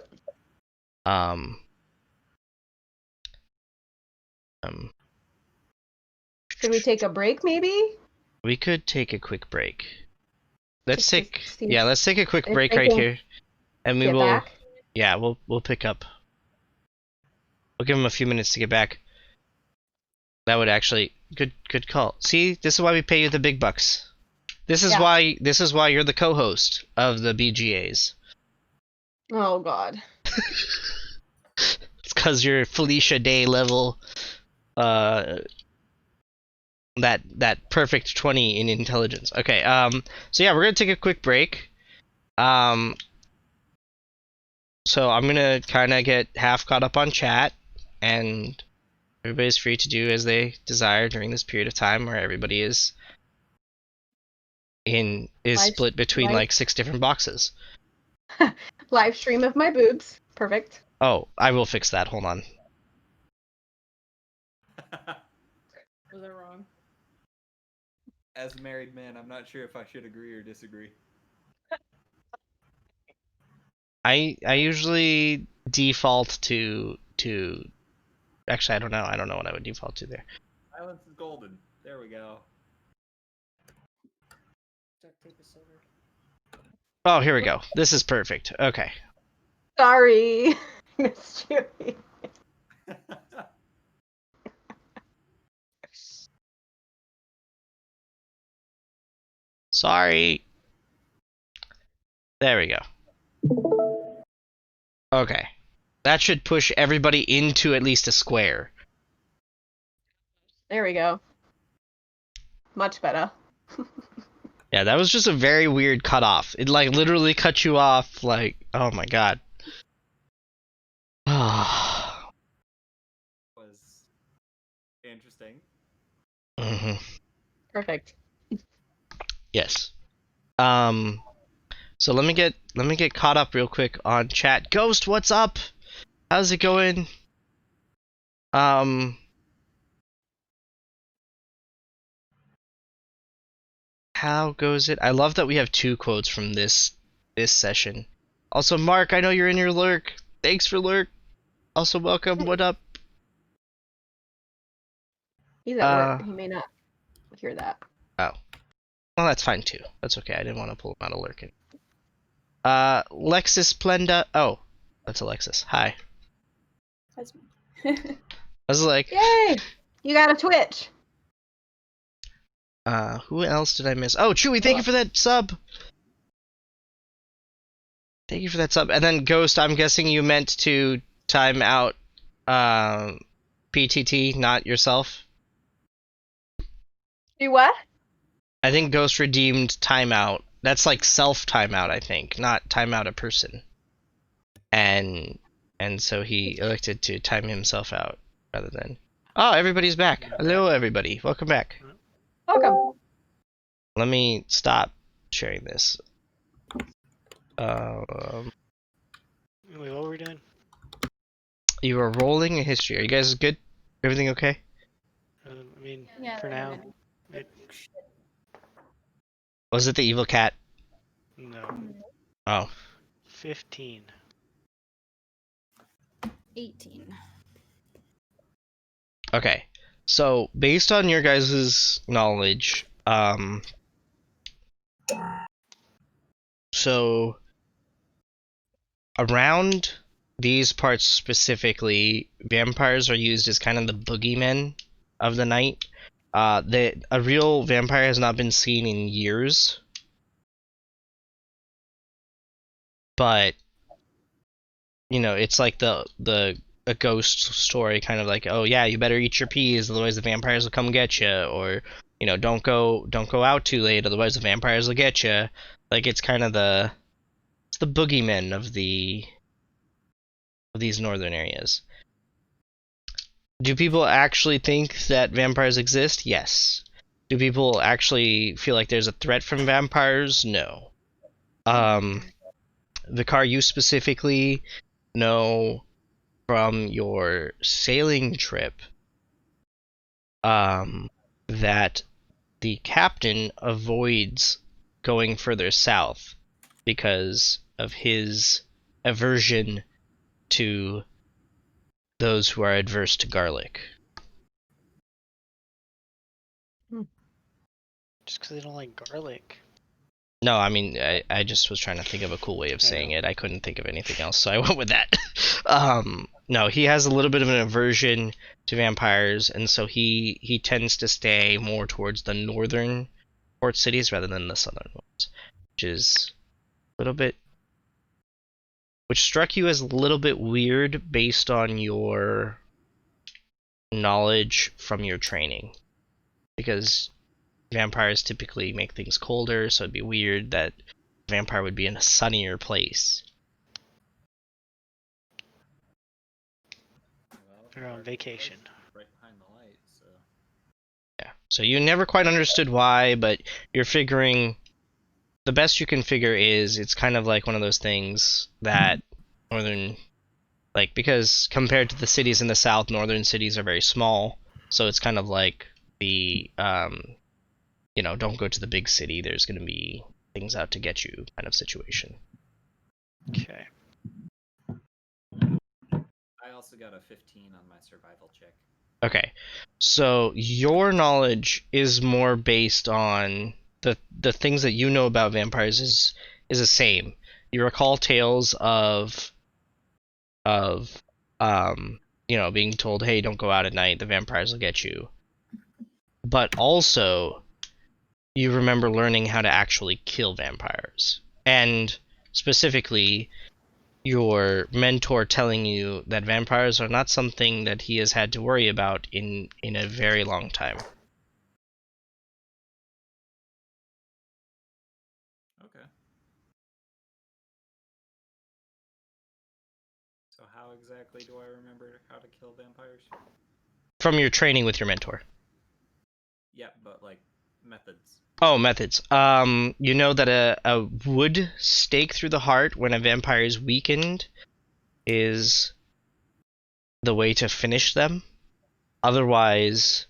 Should we take a break, maybe? We could take a quick break. Let's Just take to see let's take a quick if break they right can here, and we Get will. back. Yeah, we'll pick up. We'll give them a few minutes to get back. That would actually good call. See, this is why we pay you the big bucks. This is Yeah. why you're the co-host of the BGAs. Oh God. It's because you're Felicia Day level. That perfect 20 in intelligence. Okay. So yeah, we're gonna take a quick break. So I'm gonna kind of get half caught up on chat, and everybody's free to do as they desire during this period of time where everybody is split between live- like 6 different boxes. Live stream of my boobs. Perfect. Oh, I will fix that. Hold on. Was I wrong? As a married man, I'm not sure if I should agree or disagree. I usually default to actually I don't know what I would default to there. Silence is golden. There we go. tape is silver. Oh, here we go. This is perfect. Okay. Sorry, Miss Chewy. Sorry. There we go. Okay. That should push everybody into at least a square. There we go. Much better. Yeah, that was just a very weird cutoff. It like literally cut you off like, oh my god. Was interesting. hmm Perfect. Yes. So let me get caught up real quick on chat. Ghost, what's up? How's it going? How goes it? I love that we have 2 quotes from this session. Also, Mark, I know you're in your lurk. Thanks for lurk. Also, welcome. What up? He's at work. He may not hear that. Oh. Well, that's fine too. That's okay. I didn't want to pull him out of lurking. Lexus Splenda. Oh, that's Alexis. Hi. That's me. I was like, Yay! You got a Twitch. who else did I miss? Oh, Chewy, thank you for that sub. Thank you for that sub. And then Ghost, I'm guessing you meant to time out PTT, not yourself. Do what? I think Ghost redeemed timeout. That's like self timeout, I think, not timeout a person. And so he elected to time himself out rather than. Oh, everybody's back. Hello, everybody. Welcome back. Welcome. Let me stop sharing this. Wait, what were we doing? You are rolling a history. Are you guys good? Everything okay? I mean, Yeah, for they're now, good. Was it the evil cat? no. Oh. 15. 18. Okay. So, based on your guys' knowledge, so around these parts specifically, vampires are used as kind of the boogeymen of the night. A real vampire has not been seen in years, but it's like a ghost story, kind of like, oh yeah, you better eat your peas, otherwise the vampires will come get you, or don't go out too late, otherwise the vampires will get you. Like it's kind of the boogeymen of these northern areas. Do people actually think that vampires exist? Yes. Do people actually feel like there's a threat from vampires? No. Vicar, you specifically know from your sailing trip that the captain avoids going further south because of his aversion to those who are adverse to garlic. Just because they don't like garlic. No, I mean, I just was trying to think of a cool way of saying it. I couldn't think of anything else, so I went with that. No, he has a little bit of an aversion to vampires, and so he tends to stay more towards the northern port cities rather than the southern ones, which struck you as a little bit weird based on your knowledge from your training, because vampires typically make things colder, so it'd be weird that a vampire would be in a sunnier place. They're on vacation. Right behind the light, so. Yeah. So you never quite understood why, but you're figuring the best you can figure is it's kind of like one of those things that northern, like, because compared to the cities in the south, northern cities are very small, so it's kind of like the don't go to the big city, there's going to be things out to get you kind of situation. Okay. I also got a 15 on my survival check. Okay, so your knowledge is more based on the things that you know about vampires is the same. You recall tales of being told, hey, don't go out at night, the vampires will get you. But also, you remember learning how to actually kill vampires. And specifically, your mentor telling you that vampires are not something that he has had to worry about in a very long time. Okay. So how exactly do I remember how to kill vampires? From your training with your mentor. Yeah, but like methods. Oh, methods. You know that a wood stake through the heart when a vampire is weakened is the way to finish them. Otherwise,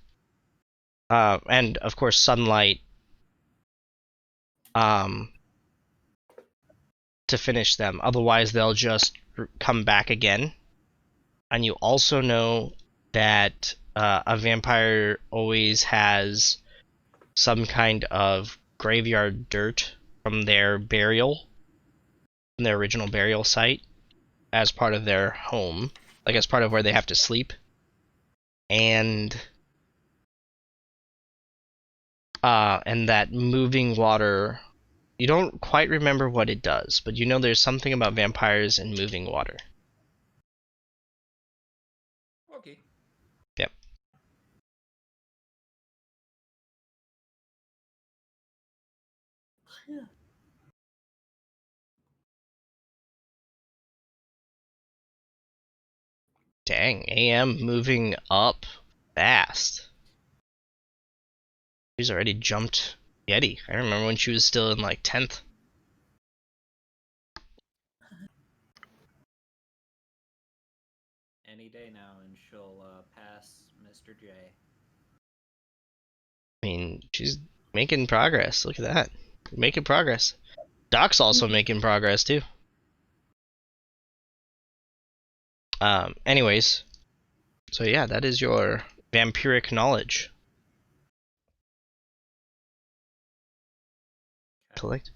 and of course sunlight, to finish them. Otherwise, they'll just come back again. And you also know that a vampire always has some kind of graveyard dirt from their burial, from their original burial site, as part of their home, like as part of where they have to sleep. And that moving water, you don't quite remember what it does, but you know there's something about vampires and moving water. Okay. Yep. Dang, AM moving up fast. She's already jumped Yeti. I remember when she was still in like 10th. Any day now, and she'll pass Mr. J. I mean, she's making progress. Look at that. Making progress. Doc's also making progress too. Anyways. So yeah, that is your vampiric knowledge. Collect.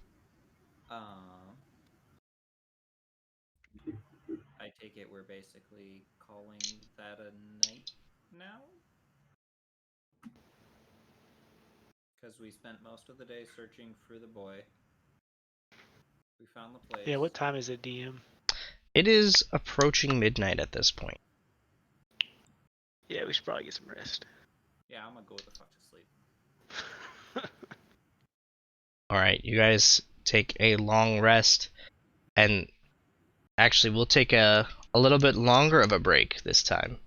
I take it we're basically calling that a night now? Because we spent most of the day searching for the boy. We found the place. Yeah, what time is it, DM? It is approaching midnight at this point. Yeah, we should probably get some rest. Yeah, I'm gonna go the fuck to sleep. Alright, you guys take a long rest, and actually we'll take a little bit longer of a break this time.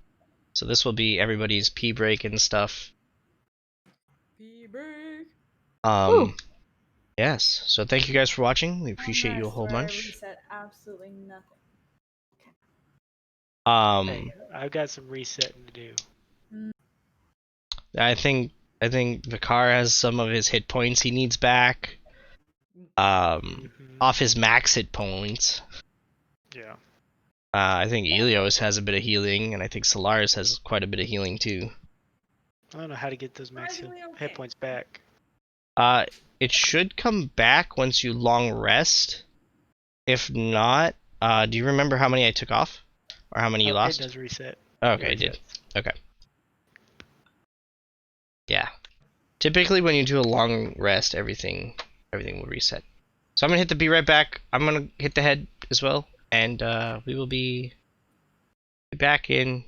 So this will be everybody's pee break and stuff. Pee break. Yes, so thank you guys for watching. We appreciate you a Rest whole where I bunch. reset absolutely nothing. Hey, I've got some resetting to do. I think Vicar has some of his hit points he needs back. Off his max hit points. Yeah. I think Elios has a bit of healing, and I think Solaris has quite a bit of healing too. I don't know how to get those max Surprisingly okay. hit points back. It should come back once you long rest. If not, do you remember how many I took off? Or how many you lost? It does reset. Okay, it did. Okay. Yeah. Typically when you do a long rest, everything will reset. So I'm gonna hit the be right back. I'm gonna hit the head as well, and we will be back in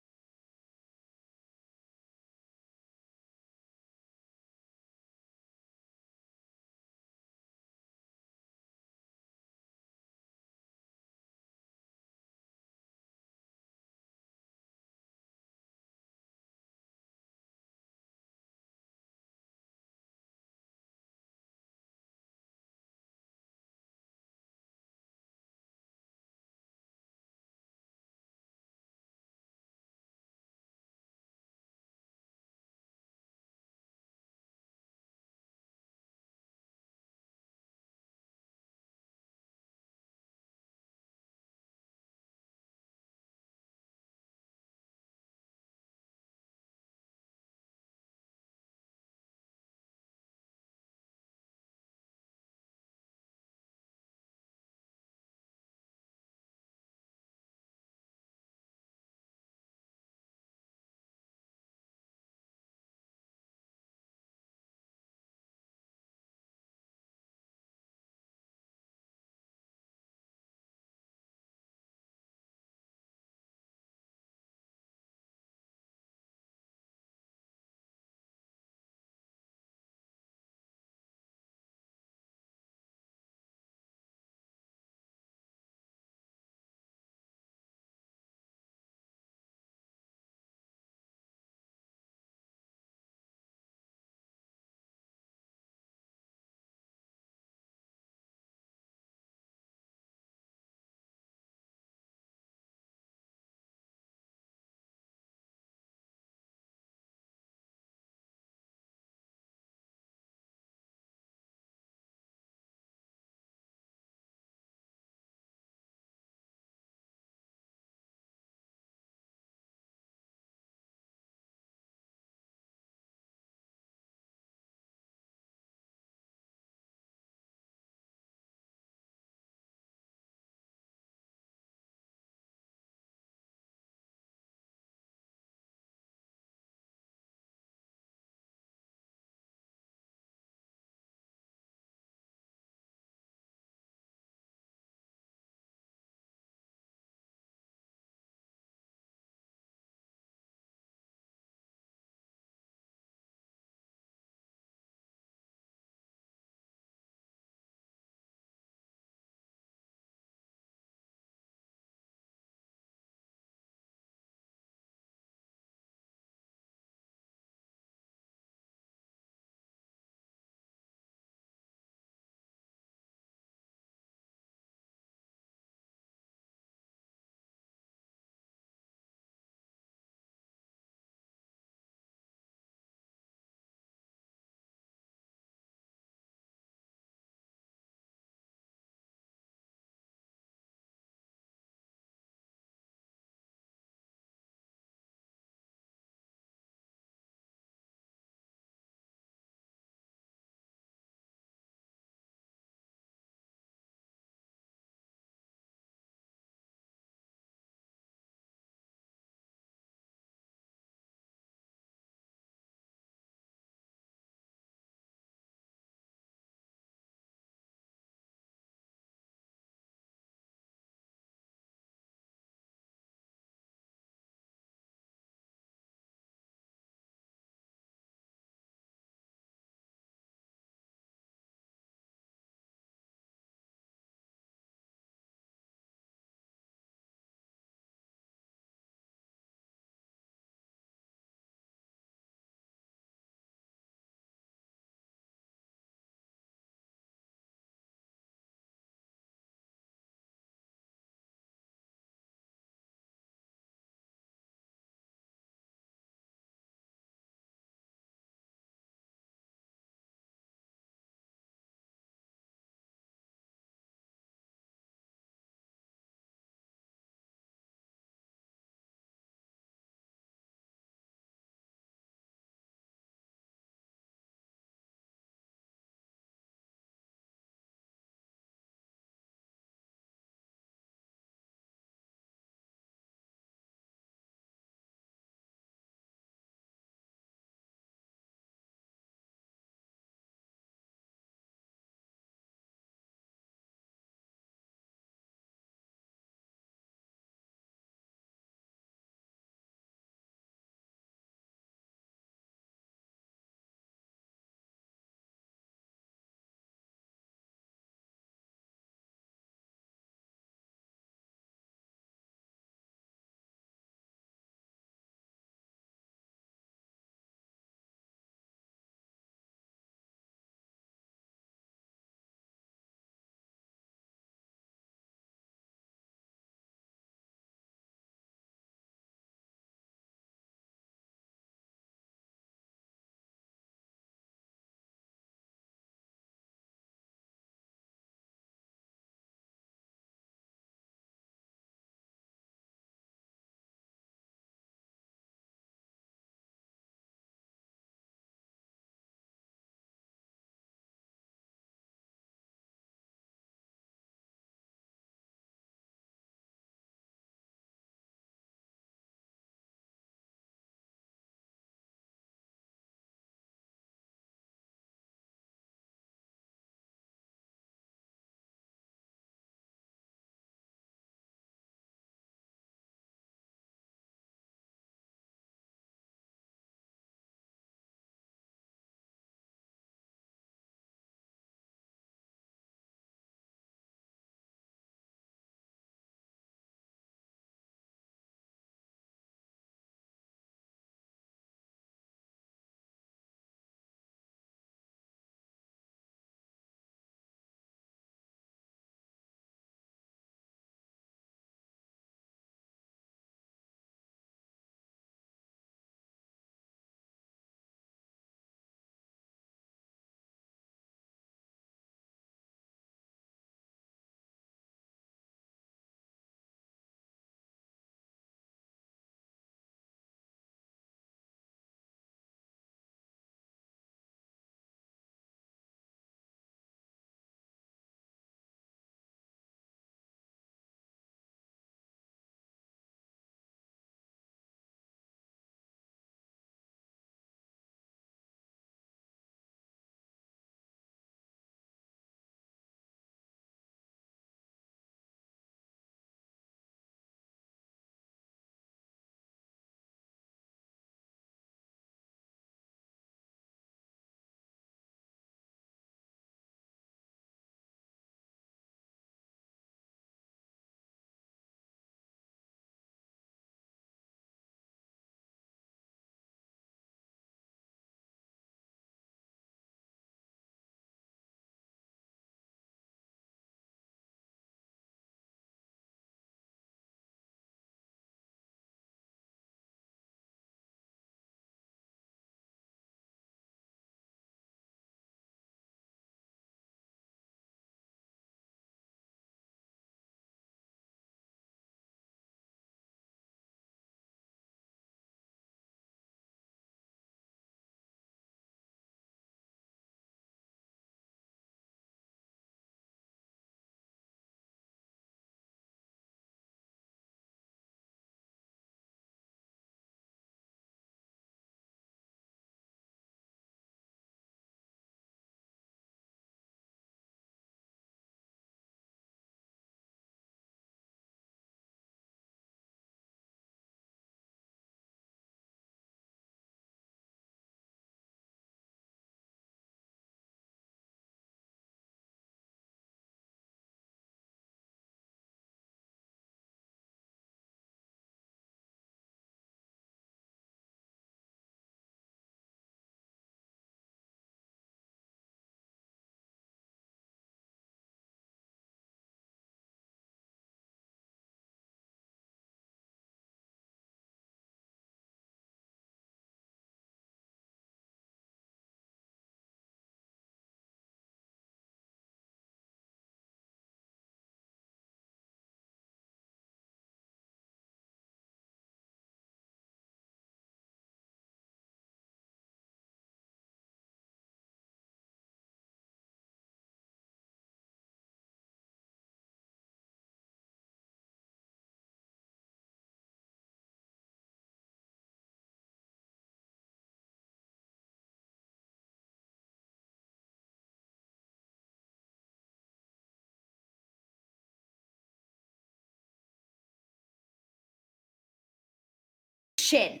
celebration.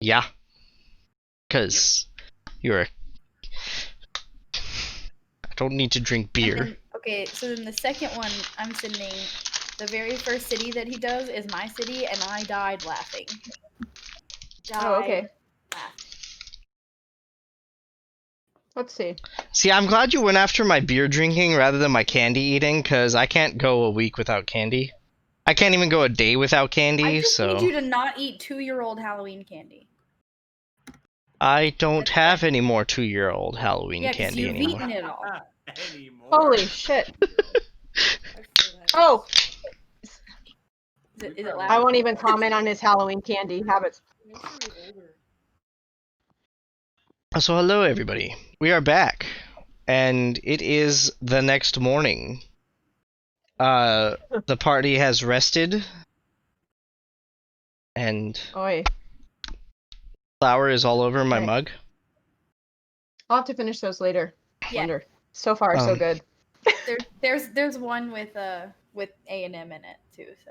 Yeah. Because you're a... I don't need to drink And beer. then- okay, so then the second one I'm sending, the very first city that he does is my city, and I died laughing. Oh, okay. Died laughing. Let's see. See, I'm glad you went after my beer drinking rather than my candy eating, because I can't go a week without candy. I can't even go a day without candy, I just so... need you to not eat 2-year-old Halloween candy. I don't have any more 2-year-old Halloween Yeah, because candy you've anymore. eaten it all. Anymore. Holy shit. I still have Oh, Is it I loud? won't even comment on his Halloween candy habits. Make sure you're older. So hello everybody, we are back, and it is the next morning. The party has rested, and Oi. flour is all over my Okay. mug. I'll have to finish those later. Yeah. Wonder. So far, so good. There's one with A&M in it too. So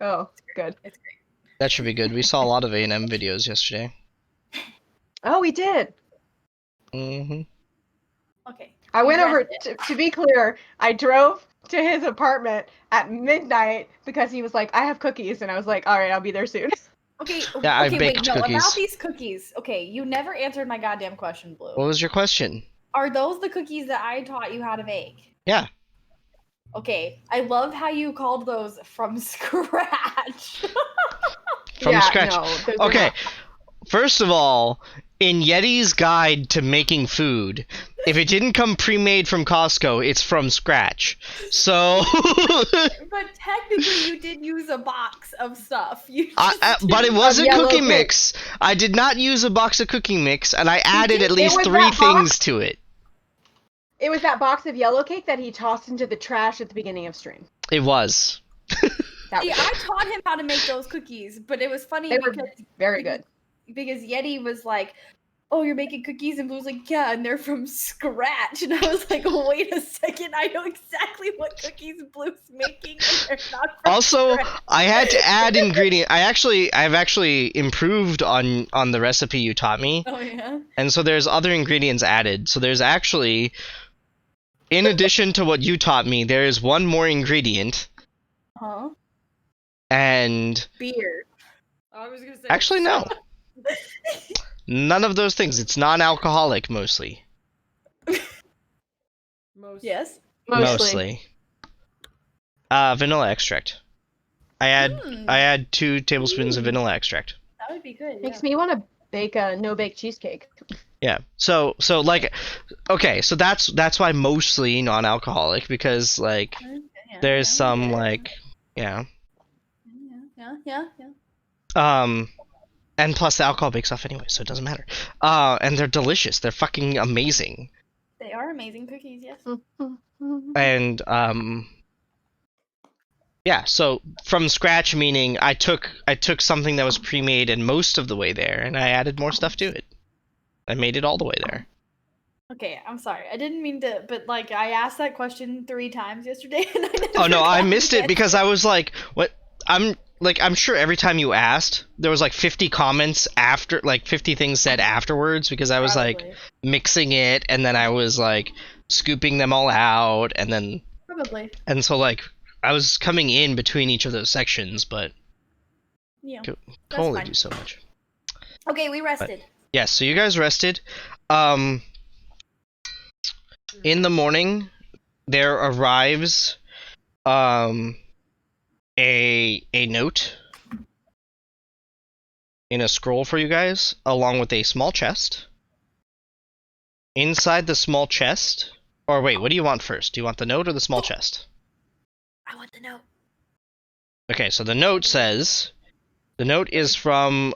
Oh, good. it's great. That should be good. We saw a lot of A&M videos yesterday. Oh, we did. Mm-hmm. Okay. I went You over, rested. to be clear, I drove to his apartment at midnight because he was like, I have cookies. And I was like, all right, I'll be there soon. Okay. Yeah, I okay. baked Wait. No. cookies. About these cookies. Okay. You never answered my goddamn question, Blue. What was your question? Are those the cookies that I taught you how to make? Yeah. Okay. I love how you called those from scratch. From yeah, scratch. No, those are Okay, not. first of all, in Yeti's guide to making food, if it didn't come pre-made from Costco, it's from scratch. So, But technically, you did use a box of stuff. You just but it was a yellow cookie cake. mix. I did not use a box of cooking mix, and I added did. at It least was 3 that things box. to it. It was that box of yellow cake that he tossed into the trash at the beginning of stream. It was. That See, was I taught him how to make those cookies, but it was funny They were because very good. because Yeti was like, "Oh, you're making cookies," and Blue's like, "Yeah," and they're from scratch, and I was like, "Wait a second, I know exactly what cookies Blue's making, and they're not from Also, scratch." I had to add ingredient. I've actually improved on the recipe you taught me. Oh yeah. And so there's other ingredients added. So there's actually, in addition to what you taught me, there is one more ingredient. Huh? And Beer. I was gonna say. actually, no. None of those things. It's non-alcoholic mostly. Most. Yes. Mostly. Vanilla extract. I add 2 tablespoons of vanilla extract. That would be good. Makes me want to bake a no-bake cheesecake. Yeah. So like, okay. So that's why mostly non-alcoholic, because like there's some like, yeah. Yeah. And plus the alcohol bakes off anyway, so it doesn't matter. And they're delicious. They're fucking amazing. They are amazing cookies. Yes. And yeah, so from scratch meaning I took something that was pre-made and most of the way there, and I added more stuff to it. I made it all the way there. Okay, I'm sorry. I didn't mean to, but like I asked that question 3 times yesterday, and I never Oh no, I got missed the it because I was like, what? I'm sure every time you asked, there was like 50 comments after, like 50 things said afterwards, because I was like Probably. mixing it, and then I was like scooping them all out, and then Probably. and so like I was coming in between each of those sections, but Yeah. could That's totally fine. do so much. Okay, we rested. Yes, so you guys rested. In the morning, there arrives a note in a scroll for you guys, along with a small chest. Inside the small chest, or wait, what do you want first? Do you want the note or the small chest? I want to know. Okay, so the note says, the note is from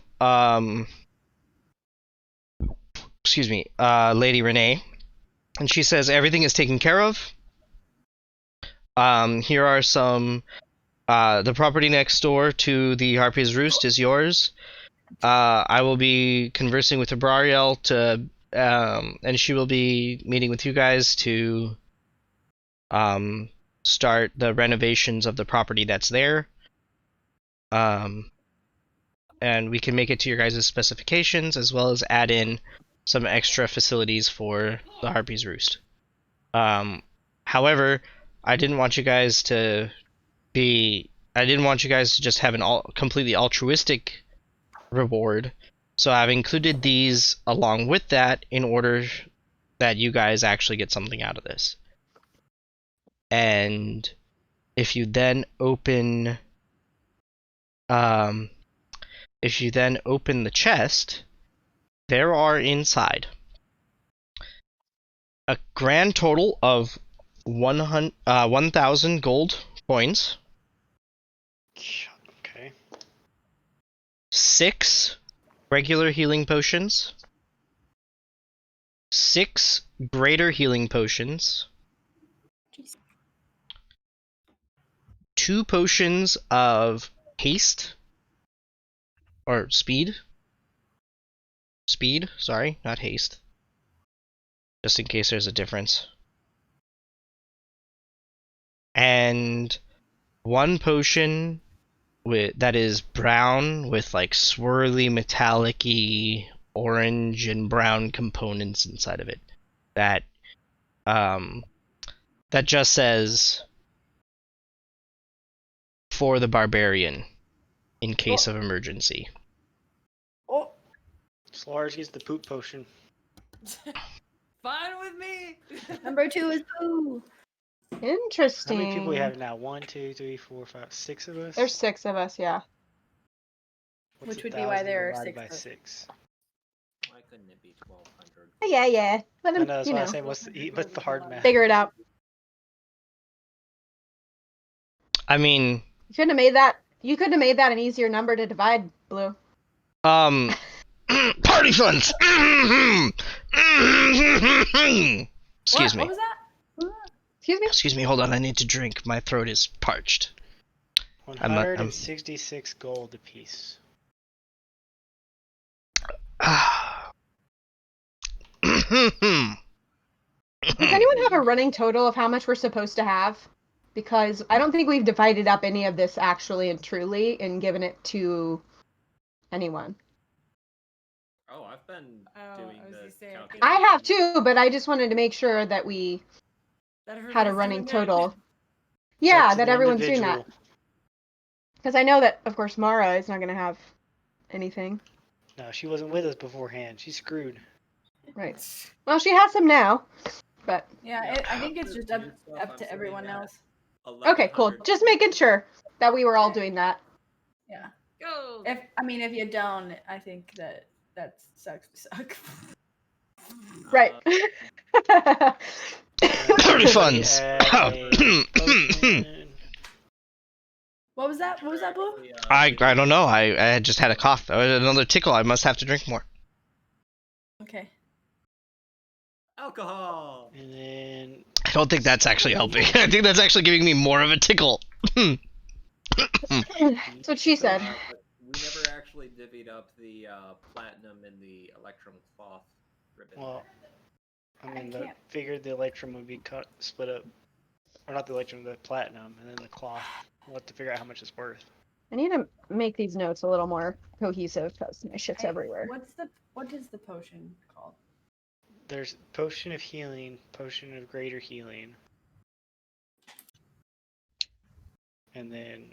Lady Renee, and she says everything is taken care of. Here are some. The property next door to the Harpy's Roost is yours. I will be conversing with Abrariel to, and she will be meeting with you guys to, start the renovations of the property that's there. and we can make it to your guys' specifications, as well as add in some extra facilities for the Harpy's Roost. However, I didn't want you guys to just have an completely altruistic reward, so I've included these along with that in order that you guys actually get something out of this. And if you then open the chest, there are inside a grand total of 1,000 gold coins, Okay. 6 regular healing potions, 6 greater healing potions, 2 potions of haste, or speed. Speed, sorry, not haste. Just in case there's a difference. And 1 potion that is brown with like swirly metallic-y orange and brown components inside of it. That just says for the barbarian in case of emergency. Oh, Slars gets the poop potion. Fine with me. number 2 is Boo. How Interesting. many people we have now? 1, 2, 3, 4, 5, 6 of us? There's 6 of us, yeah. What's Which would be why 1,000 there are divided 6 by of us. 6? Why couldn't it be 1,200? Yeah. Let I him, know, that's you why I know, say what's the hard math? figure it out. I mean, You couldn't have made that. You couldn't have made that an easier number to divide, Blue. party funds. Excuse me. What was that? Excuse me. Excuse me. Hold on. I need to drink. My throat is parched. 166 gold apiece. Does anyone have a running total of how much we're supposed to have? Because I don't think we've divided up any of this actually and truly and given it to anyone. Oh, I've been doing I was the gonna say, I think- I have too, but I just wanted to make sure that we That had a everybody's running doing that. total. It's Yeah, up to that the everyone's doing that. individual. Because I know that, of course, Mara is not going to have anything. No, she wasn't with us beforehand. She's screwed. Right. Well, she has some now, but Yeah, I think it's just up Weird stuff, up I'm to sitting everyone at else. okay, cool. 1,100. Just making sure that we were all doing that. Yeah. Go. If you don't, I think that sucks to suck. Right. Party funds. What was that? What was that, Blue? I don't know. I just had a cough. Another tickle. I must have to drink more. Okay. Alcohol. And then I don't think that's actually helping. I think that's actually giving me more of a tickle. That's what she said. But we never actually divvied up the platinum and the electrum cloth ribbon. well, I mean, I can't- figured the electrum would be split up, or not the electrum, the platinum, and then the cloth. We'll have to figure out how much it's worth. I need to make these notes a little more cohesive because my shit's everywhere. What is the potion called? There's potion of healing, potion of greater healing, and then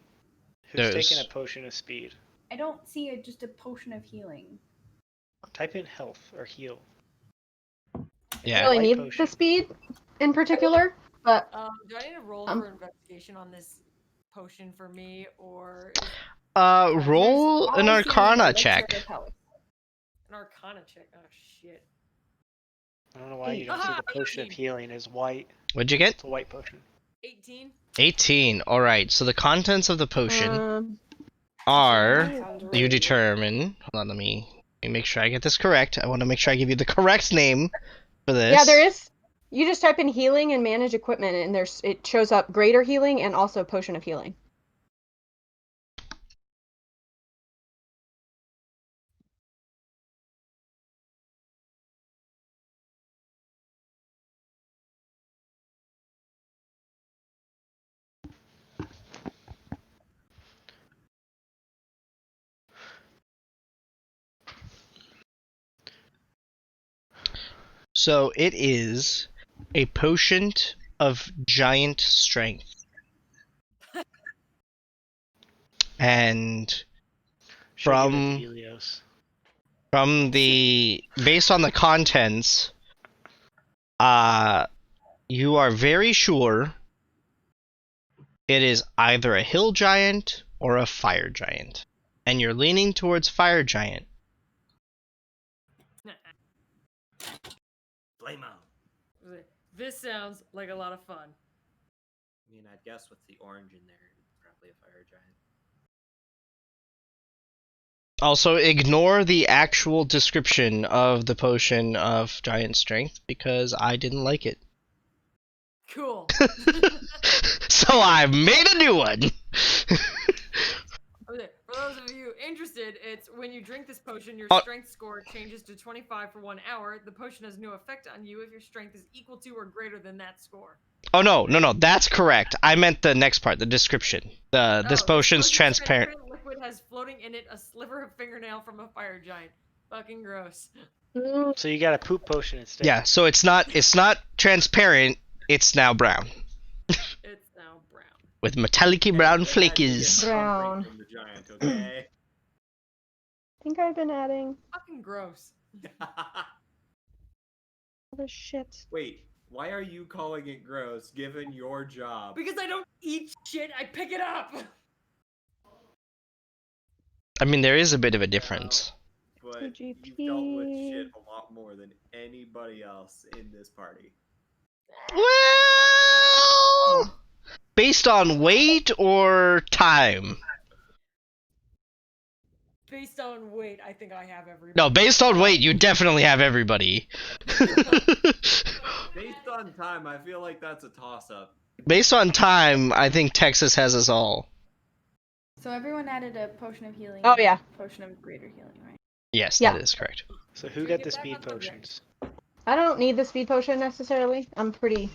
who's taking a potion of speed? I don't see just a potion of healing. Type in health or heal. Yeah. I really Light need potion. the speed in particular, but Do I need to roll Um, for investigation on this potion for me, or Roll All an I see is Arcana elixir check. of health. an Arcana check? Oh shit! I don't know why you don't see Ah, the potion of 18. healing is white. What'd you get? It's a white potion. 18. 18. All right. So the contents of the potion are Sounds you right. determine. Hold on. Let me make sure I get this correct. I want to make sure I give you the correct name for this. yeah, there is. You just type in healing and manage equipment, and it shows up greater healing and also potion of healing. So it is a potion of giant strength. And Should give it to From- Helios. from the based on the contents, you are very sure it is either a hill giant or a fire giant. And you're leaning towards fire giant. Blame 'em. This sounds like a lot of fun. I mean, I'd guess with the orange in there, it's probably a fire giant. Also, ignore the actual description of the potion of giant strength because I didn't like it. Cool. So I made a new one. Okay, for those of you interested, it's when you drink this potion, your Oh. strength score changes to 25 for 1 hour. The potion has no effect on you if your strength is equal to or greater than that score. Oh no, that's correct. I meant the next part, the description. This Oh, potion's transparent. Liquid has floating in it a sliver of fingernail from a fire giant. Fucking gross. So you got a poop potion instead. Yeah, so it's not transparent. It's now brown It's now brown. with metallic-y brown Hey, they had to get flakies. something Brown. From the giant, okay? I think I've been adding Fucking gross. other shit. Wait, why are you calling it gross given your job? Because I don't eat shit, I pick it up. I mean, there is a bit of a difference. But you've dealt with shit a lot more than anybody else in this party. Well, based on weight or time? Based on weight, I think I have every. No, based on weight, you definitely have everybody. Based on time, I feel like that's a toss-up. Based on time, I think Texas has us all. So everyone added a potion of healing. Oh, yeah. Potion of greater healing, right? Yes, Yeah. that is correct. So who Should got get the back speed on subject. potions? I don't need the speed potion necessarily. I'm pretty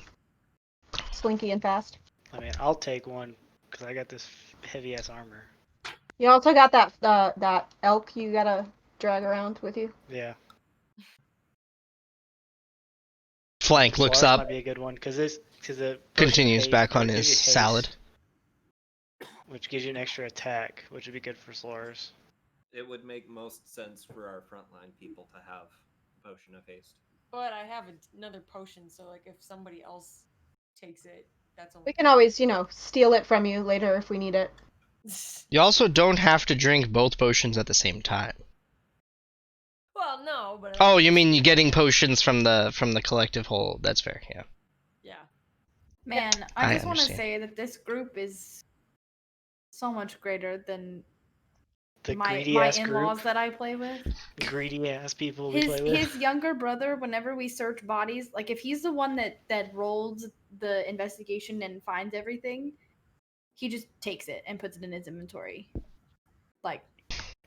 slinky and fast. I mean, I'll take one because I got this heavy ass armor. You also got that elk you gotta drag around with you. Yeah. Flank looks Solaris up, might be a good one because the potion continues haste- back on gives his you haste, salad. which gives you an extra attack, which would be good for Solaris. It would make most sense for our frontline people to have Potion of Haste. But I have another potion, so like if somebody else takes it, that's only. We can always, steal it from you later if we need it. You also don't have to drink both potions at the same time. Well, no, but. Oh, you mean you getting potions from the collective whole? That's fair, yeah. Yeah. Man, I I just want to understand. say that this group is so much greater than The my greedy ass in-laws group, that I play with. greedy ass people we His play with. his younger brother, whenever we search bodies, like if he's the one that rolls the investigation and finds everything, he just takes it and puts it in his inventory. Like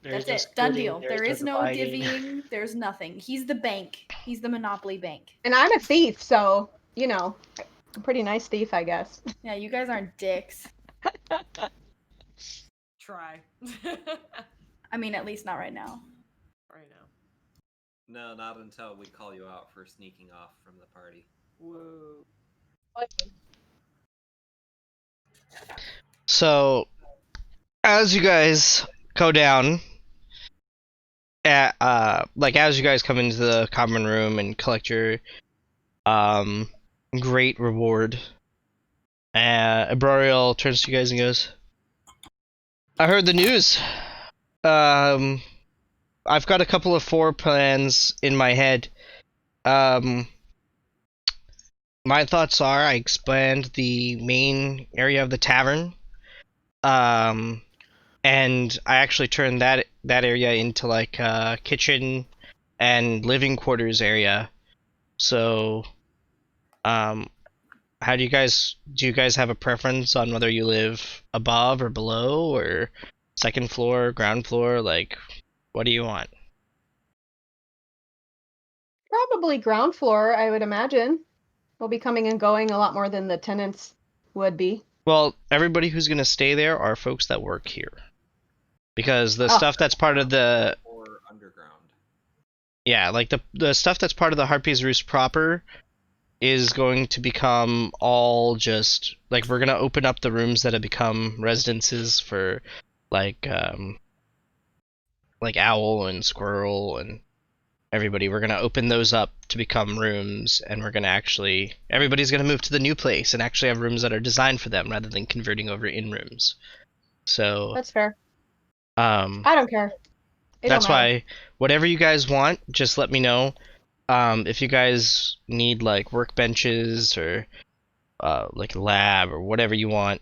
There's that's no it, done splitting, deal. There there's is no dividing. divvying. There's nothing. He's the bank. He's the Monopoly bank. And I'm a thief, so a pretty nice thief, I guess. Yeah, you guys aren't dicks. Try. I mean, at least not right now. Right now. No, not until we call you out for sneaking off from the party. Whoa. So, as you guys go down, as you guys come into the common room and collect your great reward, Abrorial turns to you guys and goes, "I heard the news. I've got a couple of floor plans in my head. My thoughts are I expand the main area of the tavern, and I actually turned that area into like a kitchen and living quarters area. So, how do you guys have a preference on whether you live above or below or second floor, ground floor? Like, what do you want?" Probably ground floor, I would imagine. We'll be coming and going a lot more than the tenants would be. Well, everybody who's gonna stay there are folks that work here, because the Oh. stuff that's part of the Or underground. Yeah, like the stuff that's part of the Harpy's Roost proper is going to become all just like we're gonna open up the rooms that have become residences for like Owl and Squirrel and everybody. We're gonna open those up to become rooms, and we're gonna actually everybody's gonna move to the new place and actually have rooms that are designed for them rather than converting over in rooms. So That's fair. um I don't care. It that's don't matter. why whatever you guys want, just let me know. If you guys need like workbenches or like a lab or whatever you want,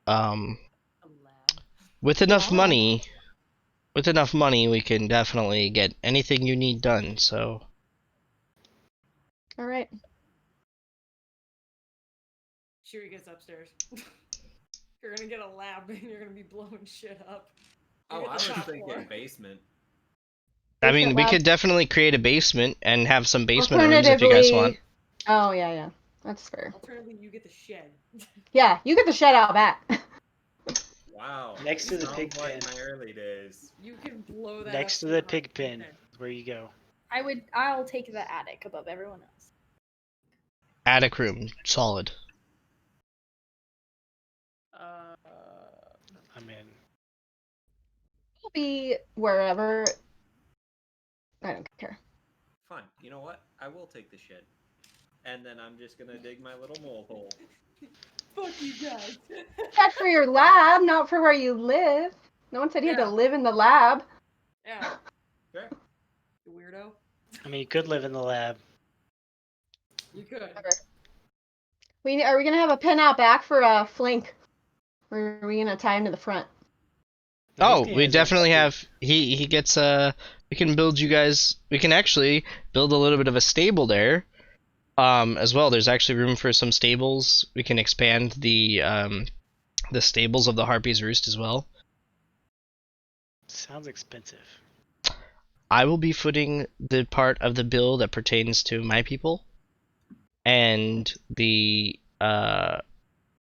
um, A lab. with enough Yeah. money, we can definitely get anything you need done. So All right. Shuri gets upstairs. You're gonna get a lab and you're gonna be blowing shit up. You Oh, get I the was top thinking floor. basement. I Basement mean, we lab. could definitely create a basement and have some basement rooms if you guys want. Oh yeah, that's fair. Alternatively, you get the shed. Yeah, you get the shed out back. Wow. Next to the sounds pig like pen. my early days. You can blow that. Next up to the your pig heart's pen content. is where you go. I'll take the attic above everyone else. Attic room, solid. I'm in. It'll be wherever. I don't care. Fine. You know what? I will take the shed. And then I'm just gonna dig my little mole hole. Fuck you guys. That's for your lab, not for where you live. No one said you had Yeah. to live in the lab. Yeah, Okay. you weirdo. I mean, you could live in the lab. You could. Whatever. Are we gonna have a pen out back for a flank? Or are we gonna tie him to the front? Oh, Nathan we has definitely a- have. He gets we can build you guys. We can actually build a little bit of a stable there, as well. There's actually room for some stables. We can expand the stables of the Harpy's Roost as well. Sounds expensive. I will be footing the part of the bill that pertains to my people, and the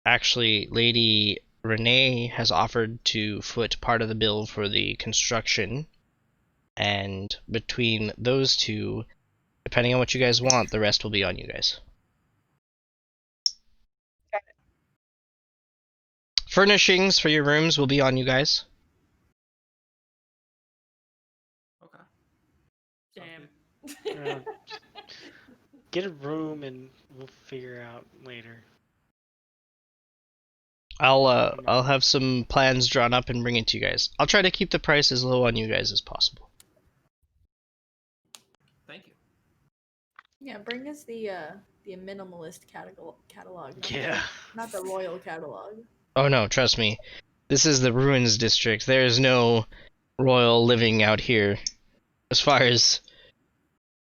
actually Lady Renee has offered to foot part of the bill for the construction, and between those two, depending on what you guys want, the rest will be on you guys. Furnishings for your rooms will be on you guys. Okay. Damn. Get a room and we'll figure out later. I'll have some plans drawn up and bring it to you guys. I'll try to keep the price as low on you guys as possible. Thank you. Yeah, bring us the minimalist catalog. Yeah. Not the royal catalog. Oh no, trust me. This is the Ruins District. There is no royal living out here, as far as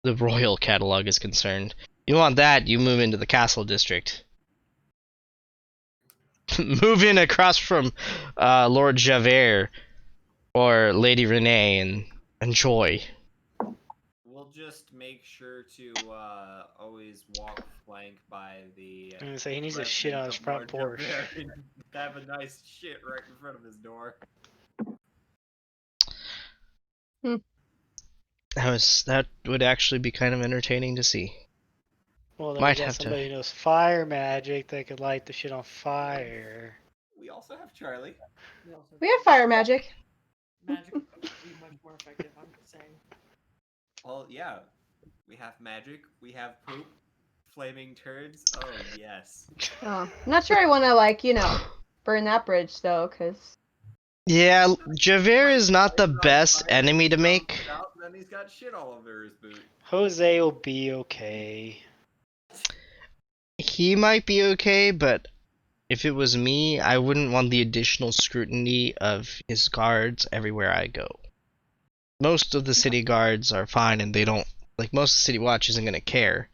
the royal catalog is concerned. You want that, you move into the Castle District. Move in across from Lord Javert or Lady Renee and enjoy. We'll just make sure to always walk flank by the. I'm gonna say he needs to shit on his front porch. Have a nice shit right in front of his door. That would actually be kind of entertaining to see. Well, then Might we got have to. somebody who knows fire magic that could light the shit on fire. We also have Charlie. We have fire magic. Magic would be much more effective, I'm just saying. Well, yeah. We have magic. We have poop. Flaming turds. Oh yes. Oh, I'm not sure I want to burn that bridge though, cause Yeah, Javert is not the best enemy to make. Then he's got shit all over his boot. Jose will be okay. He might be okay, but if it was me, I wouldn't want the additional scrutiny of his guards everywhere I go. Most of the city guards are fine and they don't, like, most of the city watch isn't going to care.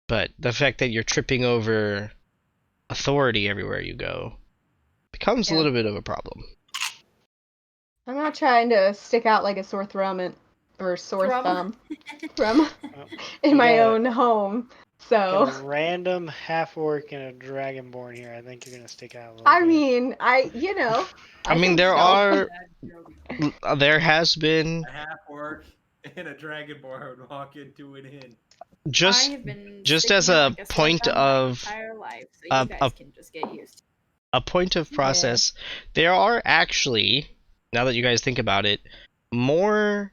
But the fact that you're tripping over authority everywhere you go becomes a Yeah. little bit of a problem. I'm not trying to stick out like a sore thumb or sore Thrum. thumb from Well, in my yeah. own home. got So a random half orc and a dragonborn here. I think you're gonna stick out a little I bit. mean, I mean, think there so. are, there has been, A half orc and a dragonborn would walk into an inn. I Just have been just sticking as out a like a sore point thumb my of entire life, so a- you guys a- can just get used to a point of Yeah. process, there are actually, now that you guys think about it, more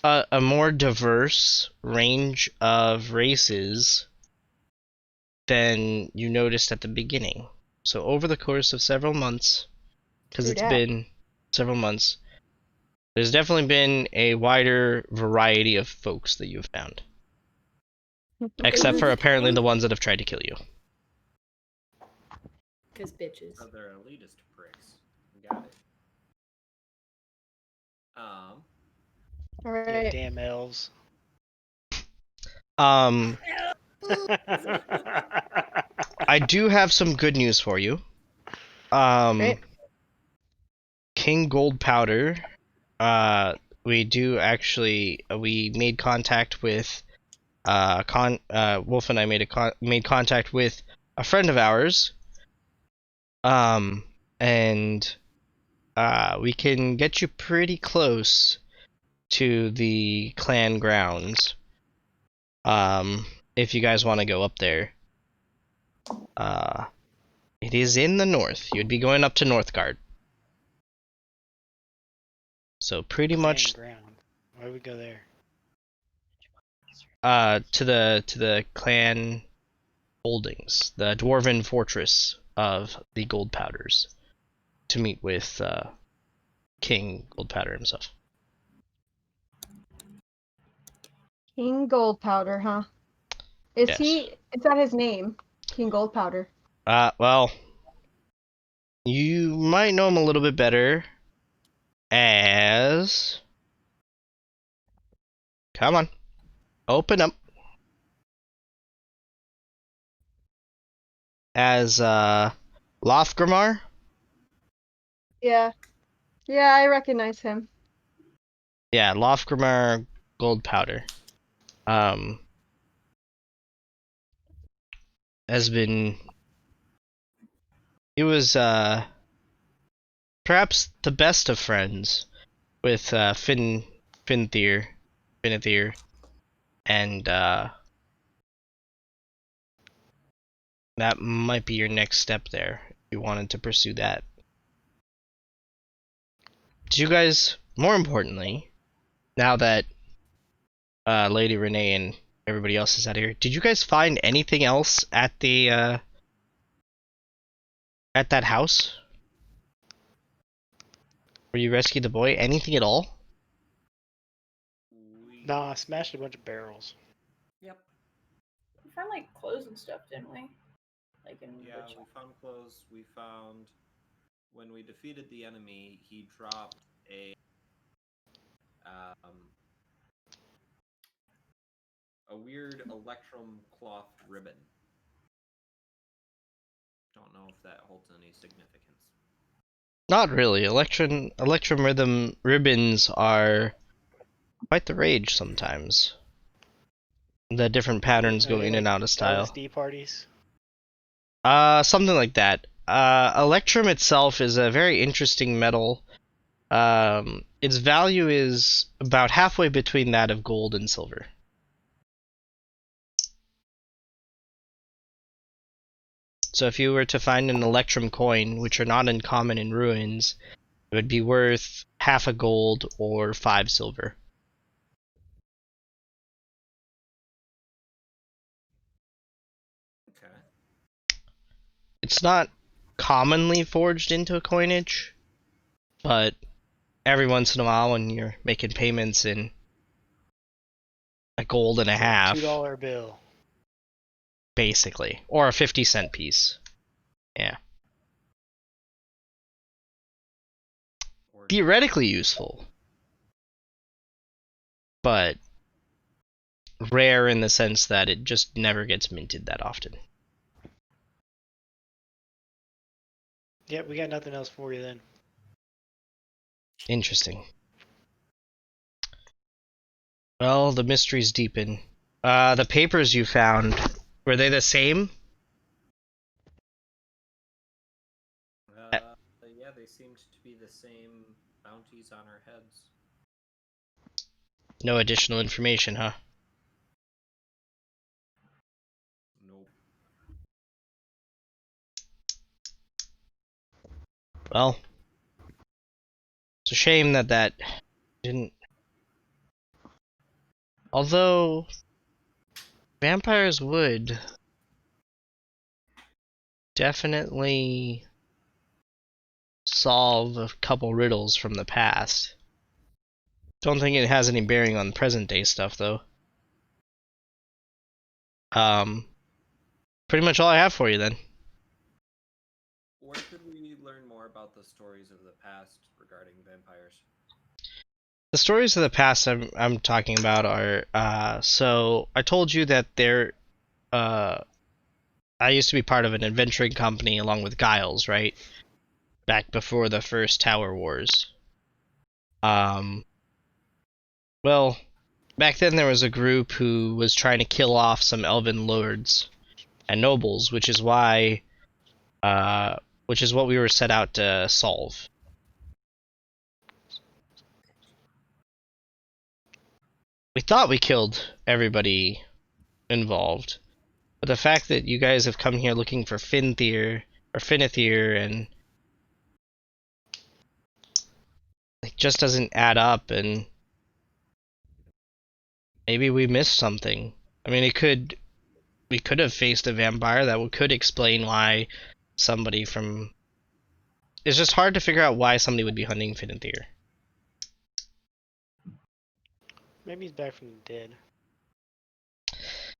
a more diverse range of races than you noticed at the beginning. So over the course of several months, because True it's dat. been several months, there's definitely been a wider variety of folks that you've found. Except for apparently the ones that have tried to kill you. because bitches. So they're elitist pricks. Got it. All Yeah, right. damn elves. I do have some good news for you. Great. King Gold Powder, we do actually, we made contact with, Wolf and I made contact with a friend of ours, and, we can get you pretty close to the clan grounds, if you guys want to go up there. It is in the north. You'd be going up to Northgard. So pretty much Ground. Why would we go there? to the clan holdings, the dwarven fortress of the Gold Powders, to meet with King Gold Powder himself. King Gold Powder, huh? Is Yes. is that his name? King Gold Powder. Well, you might know him a little bit better as, come on, open up, as Lofgrimar. Yeah. Yeah, I recognize him. Yeah, Lofgrimar Gold Powder. Has been. He was perhaps the best of friends with Finithir, and that might be your next step there if you wanted to pursue that. Do you guys, more importantly, now that Lady Renee and everybody else is out here, did you guys find anything else at the at that house where you rescued the boy? Anything at all? Nah, I smashed a bunch of barrels. Yep. We found like clothes and stuff, didn't we? Like in Yeah, we found clothes. We found, when we defeated the enemy, he dropped a weird electrum cloth ribbon. Don't know if that holds any significance. Not really. Electrum rhythm ribbons are quite the rage sometimes. The different patterns go in and out of style. LSD parties. Something like that. Electrum itself is a very interesting metal. Its value is about halfway between that of gold and silver. So if you were to find an Electrum coin, which are not uncommon in ruins, it would be worth half a gold or 5 silver. Okay. It's not commonly forged into a coinage, but every once in a while when you're making payments in a gold and a half, $2 bill. basically, or a 50-cent piece. Yeah. Theoretically useful, but rare in the sense that it just never gets minted that often. Yep, we got nothing else for you then. Interesting. Well, the mysteries deepen. The papers you found, were they the same? Yeah, they seemed to be the same bounties on our heads. No additional information, huh? Nope. Well, it's a shame that that didn't. Although vampires would definitely solve a couple riddles from the past. Don't think it has any bearing on present day stuff though. Pretty much all I have for you then. Where could we learn more about the stories of the past regarding vampires? The stories of the past I'm talking about are so I told you that I used to be part of an adventuring company along with Giles, right? Back before the first Tower Wars. Well, back then there was a group who was trying to kill off some elven lords and nobles, which is what we were set out to solve. We thought we killed everybody involved, but the fact that you guys have come here looking for Finthir or Finithir and it just doesn't add up, and maybe we missed something. I mean, we could have faced a vampire that could explain why somebody from. It's just hard to figure out why somebody would be hunting Finithir. Maybe he's back from the dead.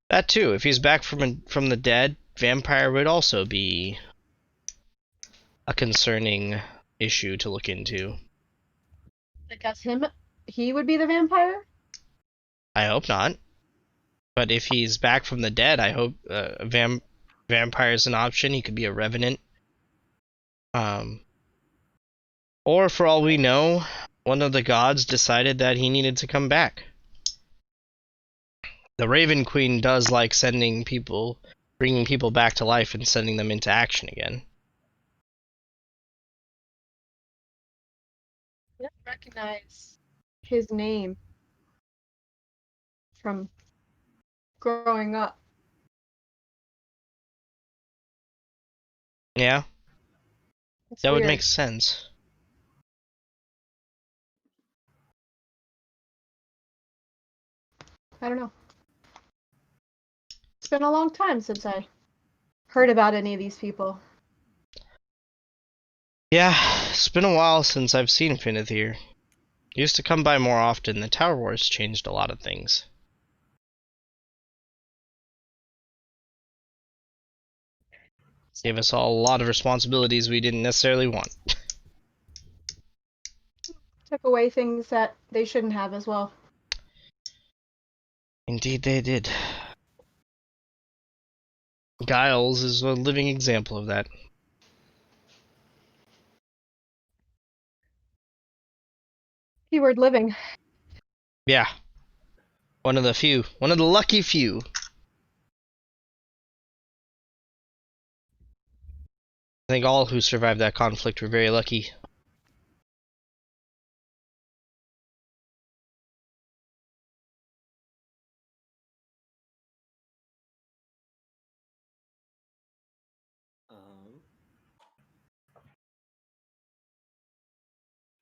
That too. If he's back from the dead, vampire would also be a concerning issue to look into. I guess he would be the vampire? I hope not. But if he's back from the dead, I hope vampire is an option. He could be a revenant. Or for all we know, one of the gods decided that he needed to come back. The Raven Queen does like bringing people back to life and sending them into action again. I don't recognize his name from growing up. Yeah, It's that would weird. make sense. I don't know. It's been a long time since I heard about any of these people. Yeah, it's been a while since I've seen Finithir. He used to come by more often. The Tower Wars changed a lot of things. Gave us all a lot of responsibilities we didn't necessarily want. Took away things that they shouldn't have as well. Indeed they did. Giles is a living example of that. Keyword living. Yeah. One of the lucky few. I think all who survived that conflict were very lucky.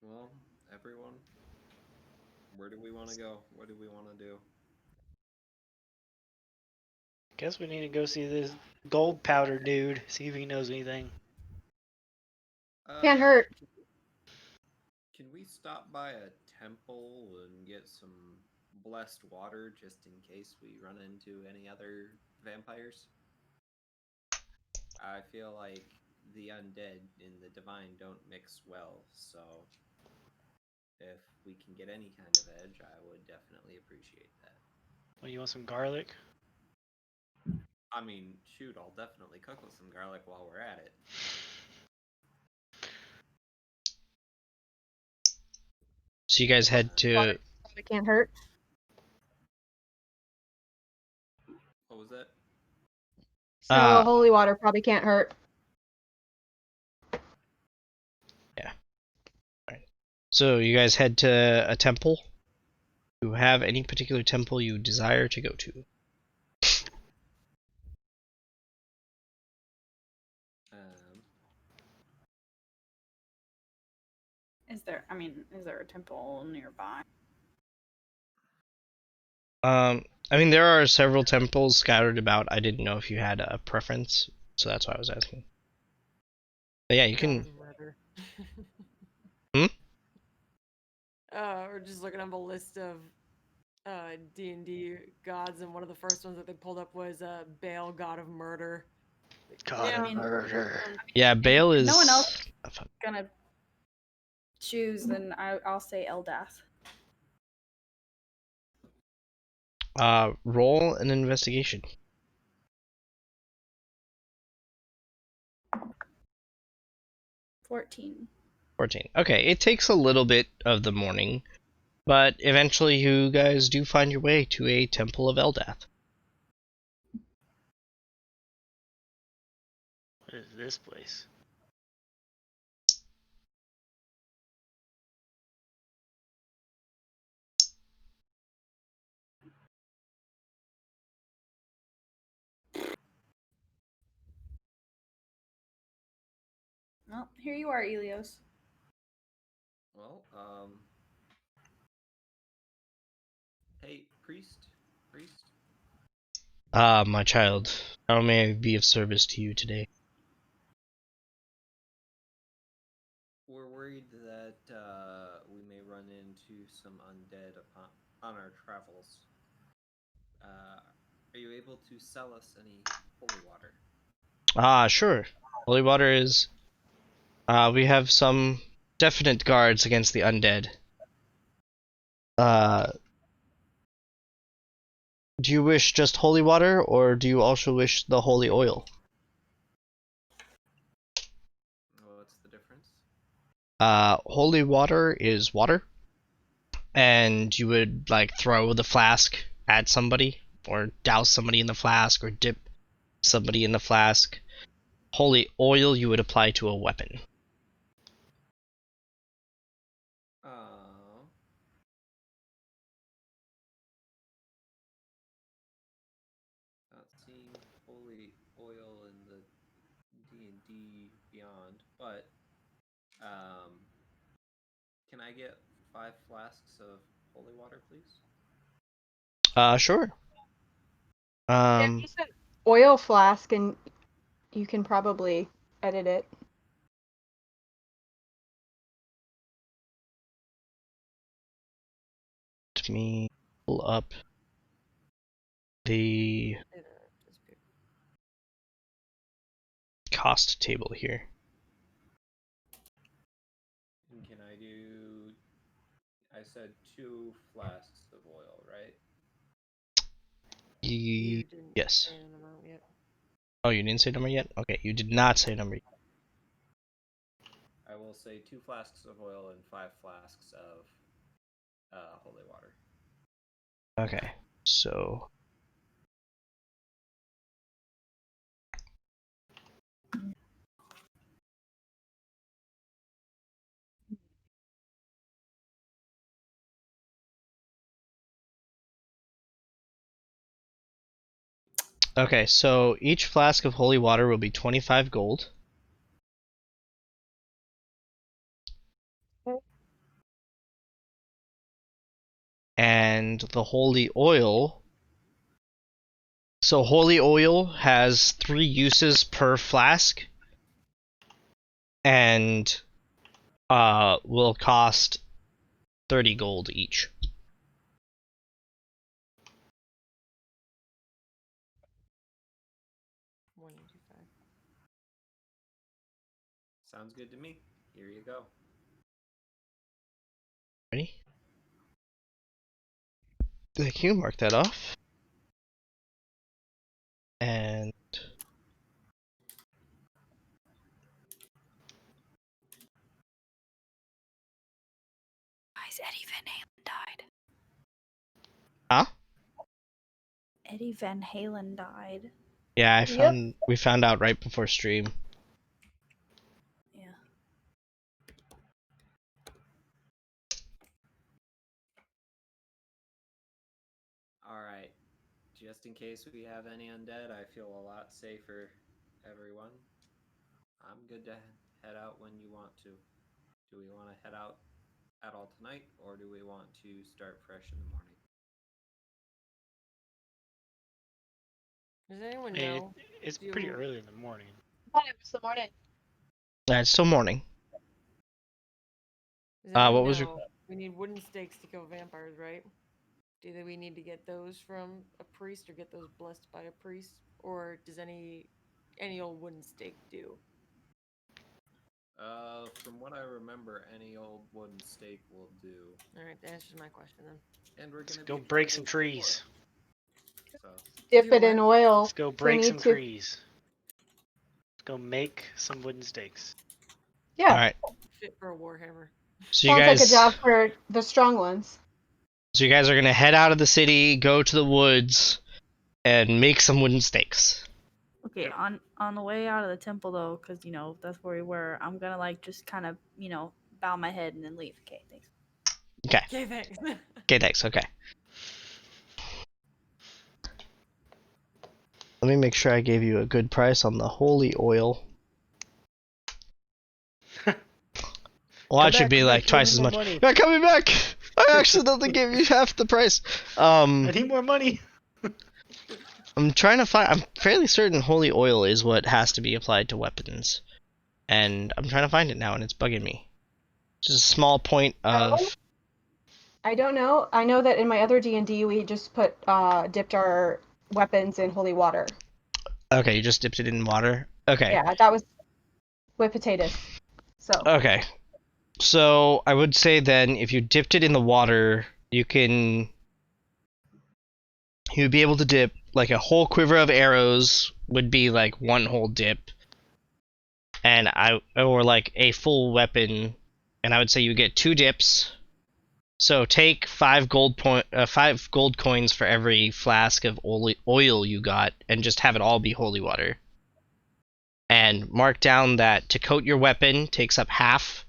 Well, everyone, where do we want to go? What do we want to do? Guess we need to go see this gold powder dude, see if he knows anything. Can't hurt. Can we stop by a temple and get some blessed water just in case we run into any other vampires? I feel like the undead and the divine don't mix well, so if we can get any kind of edge, I would definitely appreciate that. Well, you want some garlic? I mean, shoot, I'll definitely cook with some garlic while we're at it. So you guys head to. It can't hurt. What was that? So holy water probably can't hurt. Yeah. Right. So you guys head to a temple? you have any particular temple you desire to go to? Is there a temple nearby? I mean, there are several temples scattered about. I didn't know if you had a preference, so that's why I was asking. But yeah, you can. God of murder. Hmm? We're just looking up a list of D&D gods, and one of the first ones that they pulled up was Baal, god of murder. God Yeah, of murder. Yeah, Baal is. No one else gonna choose, then I'll say Eldath. Roll an investigation. 14. 14. Okay, it takes a little bit of the morning, but eventually you guys do find your way to a Temple of Eldath. What is this place? Well, here you are, Elios. Well, hey, priest? Ah, my child, how may I be of service to you today? We're worried that we may run into some undead on our travels. Are you able to sell us any holy water? Ah, sure. Holy water is... we have some definite guards against the undead. Do you wish just holy water, or do you also wish the holy oil? What's the difference? Holy water is water, and you would, like, throw the flask at somebody, or douse somebody in the flask, or dip somebody in the flask. Holy oil you would apply to a weapon. Not seeing holy oil in the D&D Beyond, but can I get 5 flasks of holy water, please? Sure. You said oil flask, and you can probably edit it. Let me pull up the cost table here. And can I do... I said 2 flasks of oil, right? You didn't Yes. say the number yet. Oh, you didn't say number yet? Okay, you did not say number yet. I will say 2 flasks of oil and 5 flasks of holy water. Okay, so... Okay, so each flask of holy water will be 25 gold. And the holy oil... So holy oil has 3 uses per flask. And will cost 30 gold each. Sounds good to me. Here you go. Ready? Thank you, mark that off. And... Guys, Eddie Van Halen died. Huh? Eddie Van Halen died. Yeah, we found out right before stream. Yeah. just in case we have any undead, I feel a lot safer, everyone. I'm good to head out when you want to. Do we want to head out at all tonight, or do we want to start fresh in the morning? Does anyone I mean, know? it's Do- pretty early in the morning. It's the morning. It's still morning. Does what anyone was your- know we need wooden stakes to kill vampires, right? Do we need to get those from a priest or get those blessed by a priest? Or does any old wooden stake do? From what I remember, any old wooden stake will do. Alright, that answers my question then. And we're Let's gonna go be break some close to trees. war, So Dip Do it in what? oil. Let's go We break need some to- trees. Let's go make some wooden stakes. Yeah, All right. Fit for a warhammer. So you sounds guys, like a job for the strong ones. so you guys are gonna head out of the city, go to the woods, and make some wooden stakes. Okay, Yep. on the way out of the temple though, because you know that's where we were. I'm gonna like just kind of bow my head and then leave. Okay, thanks. Okay. Okay, thanks. Okay, thanks. Okay. Let me make sure I gave you a good price on the holy oil. Well, Come it should back, be come like back, you owe twice me as more much. money. Yeah, coming back. I accidentally gave you half the price. I need more money. I'm trying to find. I'm fairly certain holy oil is what has to be applied to weapons, and I'm trying to find it now, and it's bugging me. Just a small point of. I don't know. I know that in my other D&D we just dipped our weapons in holy water. Okay, you just dipped it in water. Okay. Yeah, that was with potatoes. So Okay. So I would say then, if you dipped it in the water, you'd be able to dip like a whole quiver of arrows would be like one whole dip, and or like a full weapon, and I would say you get 2 dips. So take 5 gold coins for every flask of oil you got, and just have it all be holy water. And mark down that to coat your weapon takes up half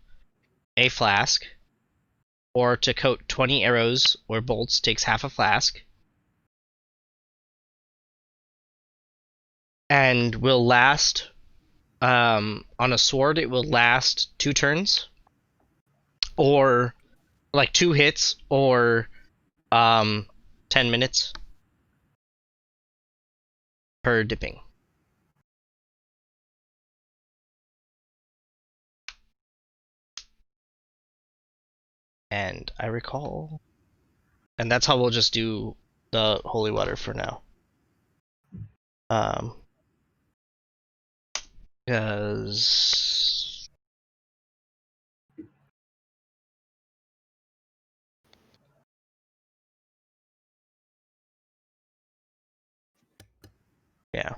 a flask, or to coat 20 arrows or bolts takes half a flask, and will last, on a sword it will last 2 turns, or like 2 hits, or 10 minutes per dipping. And I recall, and that's how we'll just do the holy water for now. Because yeah.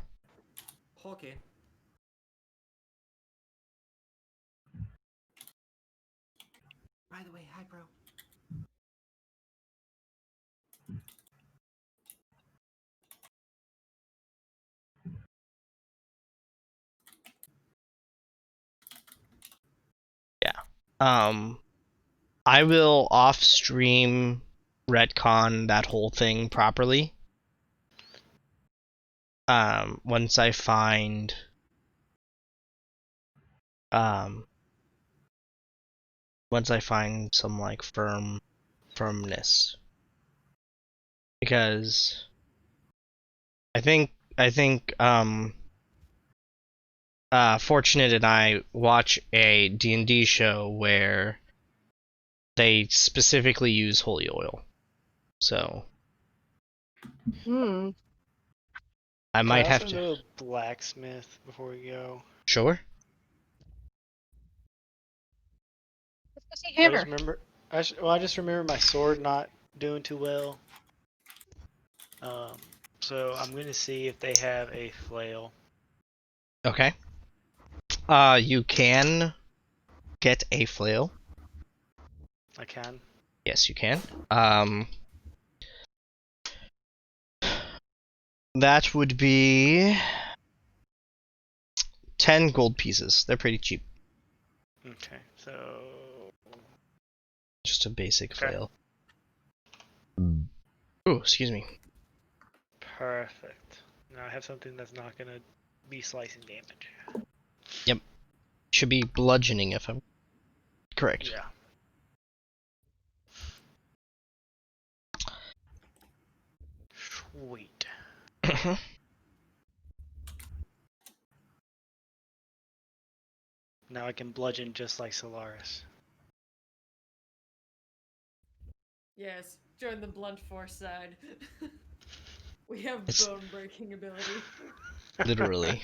Okay. By the way, hi, bro. I will off stream retcon that whole thing properly. Once I find some like firmness, because I think Fortunate and I watch a D&D show where they specifically use holy oil, so I might have to. Also know a blacksmith before we go. Sure. let's go see I Hammer. just remember. I just remember my sword not doing too well. So I'm gonna see if they have a flail. Okay. You can get a flail. I can. Yes, you can. That would be 10 gold pieces. They're pretty cheap. Okay, so Just a basic Okay. flail. Ooh, excuse me. Perfect. Now I have something that's not gonna be slicing damage. Should be bludgeoning if I'm correct. Yeah. Sweet. Now I can bludgeon just like Solaris. Yes, join the blunt force side. We have It's- bone breaking ability. Literally.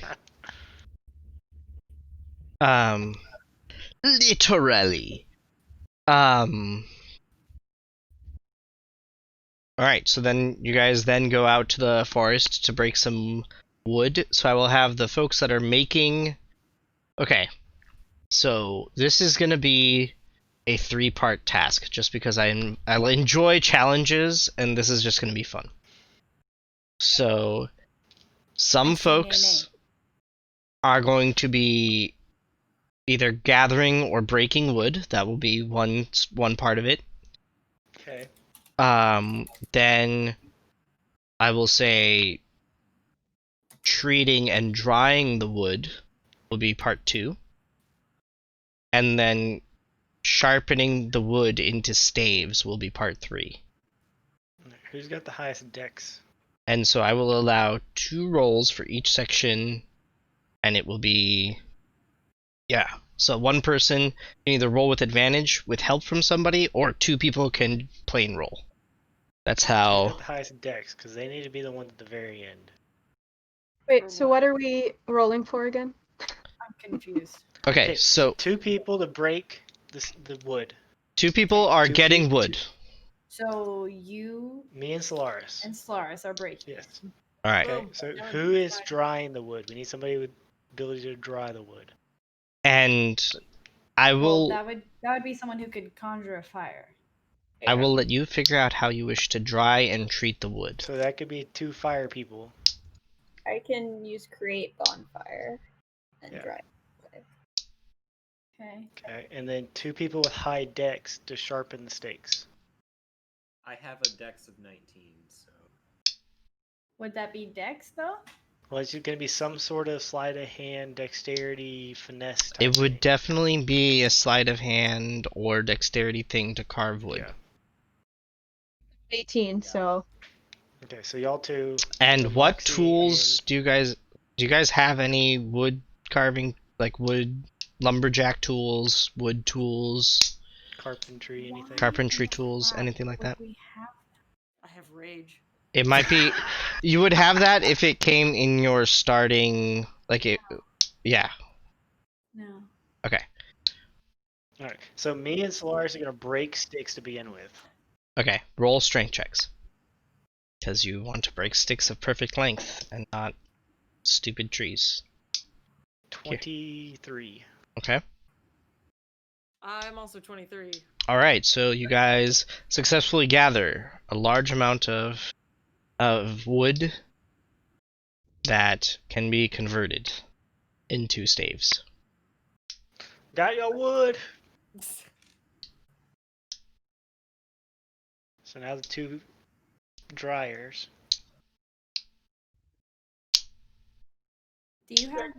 Literally. Alright, so then you guys then go out to the forest to break some wood. So I will have the folks that are making... Okay. So this is gonna be a 3-part task, just because I enjoy challenges, and this is just gonna be fun. So, some I say nay, folks are going to be either gathering or breaking wood. That will be one part of it. Okay. Then I will say treating and drying the wood will be part 2. And then sharpening the wood into staves will be part 3. Who's got the highest dex? And so I will allow 2 rolls for each section, and it will be... Yeah. So one person can either roll with advantage with help from somebody, or 2 people can plain roll. That's Who's how... got the highest dex? Because they need to be the ones at the very end. Wait, so what are we rolling for again? I'm confused. Okay, so 2 people to break the wood. 2 people are 2 getting people- wood. So you Me and Solaris. and Solaris are breaking. Yes. Alright. Okay. Boom. So Done. who is drying the wood? We need somebody with ability to dry the wood. And I will... Well, that would be someone who could conjure a fire. I will let you figure out how you wish to dry and treat the wood. So that could be 2 fire people. I can use create bonfire and Yeah. dry. Okay. Okay. And then 2 people with high dex to sharpen the stakes. I have a dex of 19, so Would that be Dex though? Well, it's going to be some sort of sleight of hand, dexterity, finesse type It would thing. definitely be a sleight of hand or dexterity thing to carve wood. Yeah. 18, so Okay, so y'all 2. And So what Moxie tools do you guys have any wood carving, like wood lumberjack tools, wood tools, Carpentry, anything? carpentry tools, anything like that? Would we have I have rage. It might be you would have that if it came in your starting yeah. no. Okay. Alright, so me and Solaris are going to break sticks to begin with. Okay, roll strength checks. Because you want to break sticks of perfect length and not stupid trees. 23. Okay. I'm also 23. Alright, so you guys successfully gather a large amount of wood that can be converted into staves. Got your wood! So now the 2 dryers. Do you have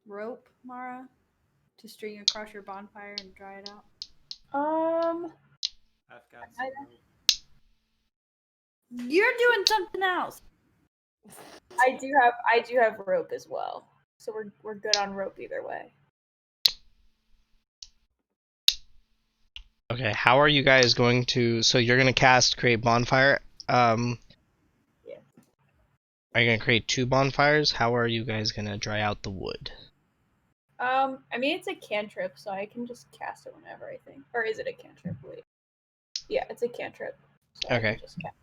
rope, Mara, to string across your bonfire and dry it out? I've got some rope. You're doing something else. I do have rope as well. So we're good on rope either way. Okay, how are you guys going to... So you're going to cast Create Bonfire. Yeah. Are you going to create 2 bonfires? How are you guys going to dry out the wood? I mean it's a cantrip, so I can just cast it whenever I think. Or is it a cantrip? Wait. Yeah, it's a cantrip. So I Okay. can just cast.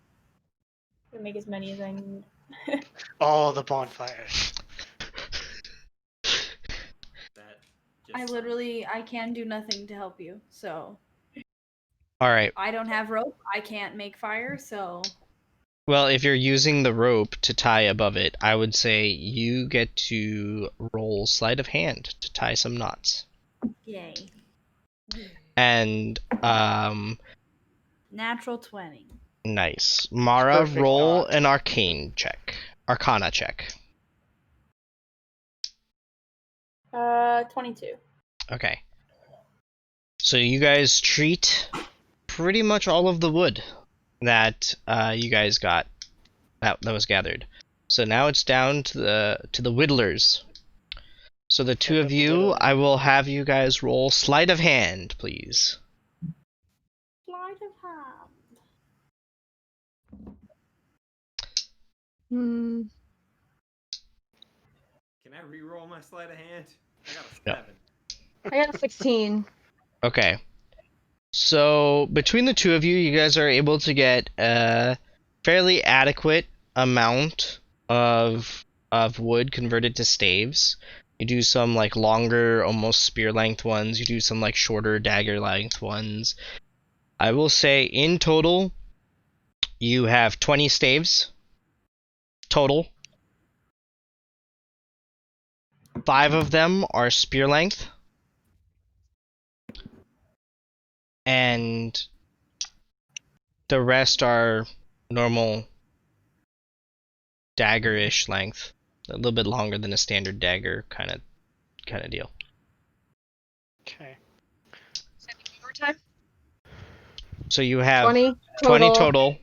I can make as many as I need. All the bonfires. That I just literally can do nothing to help you. So Alright, I don't have rope. I can't make fire. So well, if you're using the rope to tie above it, I would say you get to roll sleight of hand to tie some knots. yay. And, Natural 20. Nice. Mara, Perfect roll dodge. an Arcana check. 22. Okay. So you guys treat pretty much all of the wood that you guys got that was gathered. So now it's down to the whittlers. So the two Pick of up the you, whittle. I will have you guys roll sleight of hand, please. Sleight of hand. Hmm. Can I re-roll my sleight of hand? I got a No. 7. I got a 16. Okay. So between the two of you, you guys are able to get a fairly adequate amount of wood converted to staves. You do some like longer, almost spear length ones. You do some like shorter dagger length ones. I will say in total, you have 20 staves total. 5 of them are spear length. And the rest are normal dagger-ish length, a little bit longer than a standard dagger kind of deal. Okay. More time? So you have 20 20 total,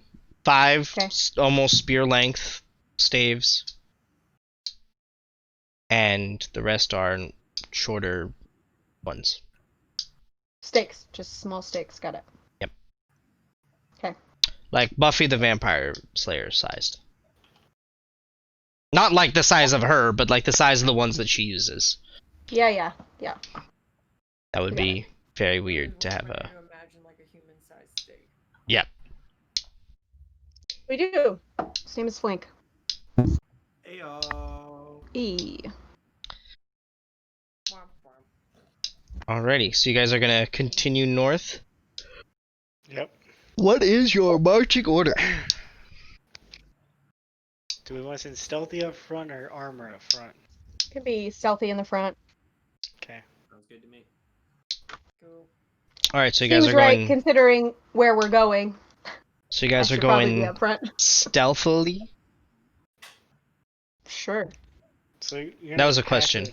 5 Okay. almost spear length staves, and the rest are shorter ones. Stakes. Just small stakes. Got it. Yep. Okay. Like Buffy the Vampire Slayer sized. Not like the size of her, but like the size of the ones that she uses. Yeah. That would Got be very weird Really to have want a... me to imagine like a human-sized steak. Yep. We do. Same as Flink. Ayo. E. Womp womp. Alrighty, so you guys are gonna continue north. Yep. What is your marching order? Do we want to send stealthy up front or armor up front? Could be stealthy in the front. Okay. Sounds good to me. Go. Alright, so you guys Seems are right going... considering where we're going. So you I guys are should probably be going up front. stealthily? Sure. So you're That was a gonna question.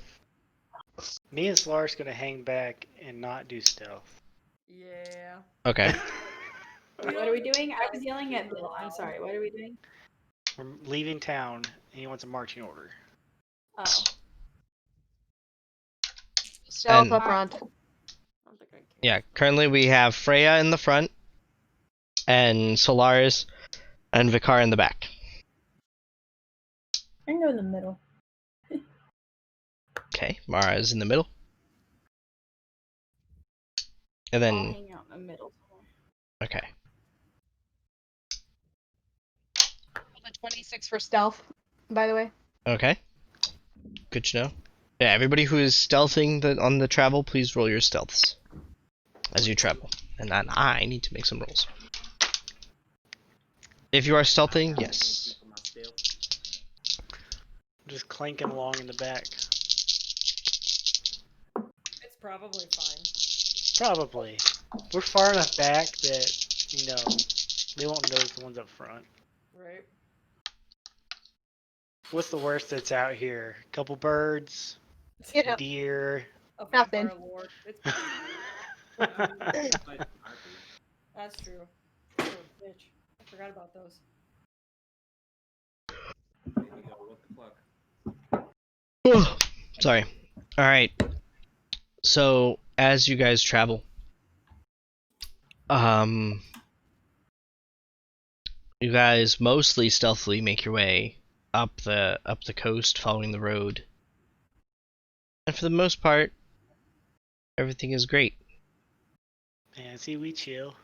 passive- Me and Slar's gonna hang back and not do stealth. Yeah. Okay. What are we doing? I was yelling at Bill. I'm sorry. What are we doing? We're leaving town, and he wants a marching order. Oh. Stealth And- up front. I don't think I can. Yeah, currently we have Freya in the front, and Solaris and Vicar in the back. I can go in the middle. Okay, Mara is in the middle. And I'll then, hang out in the middle. okay. The 26 for stealth, by the way. Okay. Good to know. Yeah, everybody who is stealthing on the travel, please roll your stealths as you travel. And then I need to make some rolls. If you are stealthing, yes. For my stealth. I'm just clanking along in the back. It's probably fine. Probably. We're far enough back that, you know, they won't notice the ones up front. Right? What's the worst that's out here? Couple birds, You know, deer. A Nothing. vampire lord. It's Like the harpy. That's true. You're a bitch. I forgot about those. There we go. What the fuck? Sorry. Alright. So, as you guys travel, you guys mostly stealthily make your way up the coast, following the road. And for the most part, everything is great. Man, see, we chill.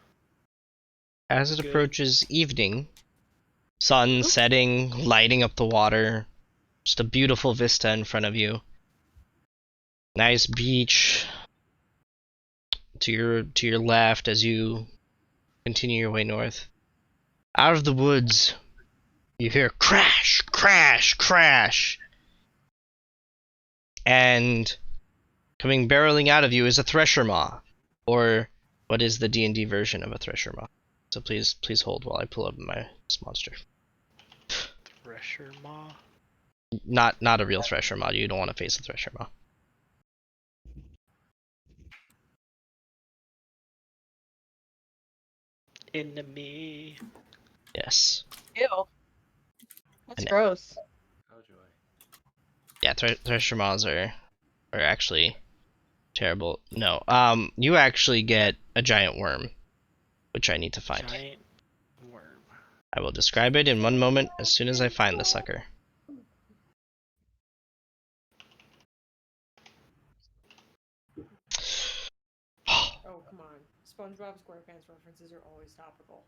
As it Good. approaches evening, sun setting, lighting up the water, just a beautiful vista in front of you. Nice beach to your left as you continue your way north. Out of the woods, you hear crash, crash, crash. And coming barreling out of you is a thresher maw, or what is the D&D version of a thresher maw? So please hold while I pull up this monster. Thresher Maw. Not a real Thresher Maw. You don't want to face a Thresher Maw. Enemy. Yes. Ew. That's I know. gross. Oh joy. Yeah, Thresher Maws are actually terrible. No. You actually get a giant worm, which I need to find. Giant worm. I will describe it in one moment as soon as I find the sucker. Oh, come on. SpongeBob SquarePants references are always topical.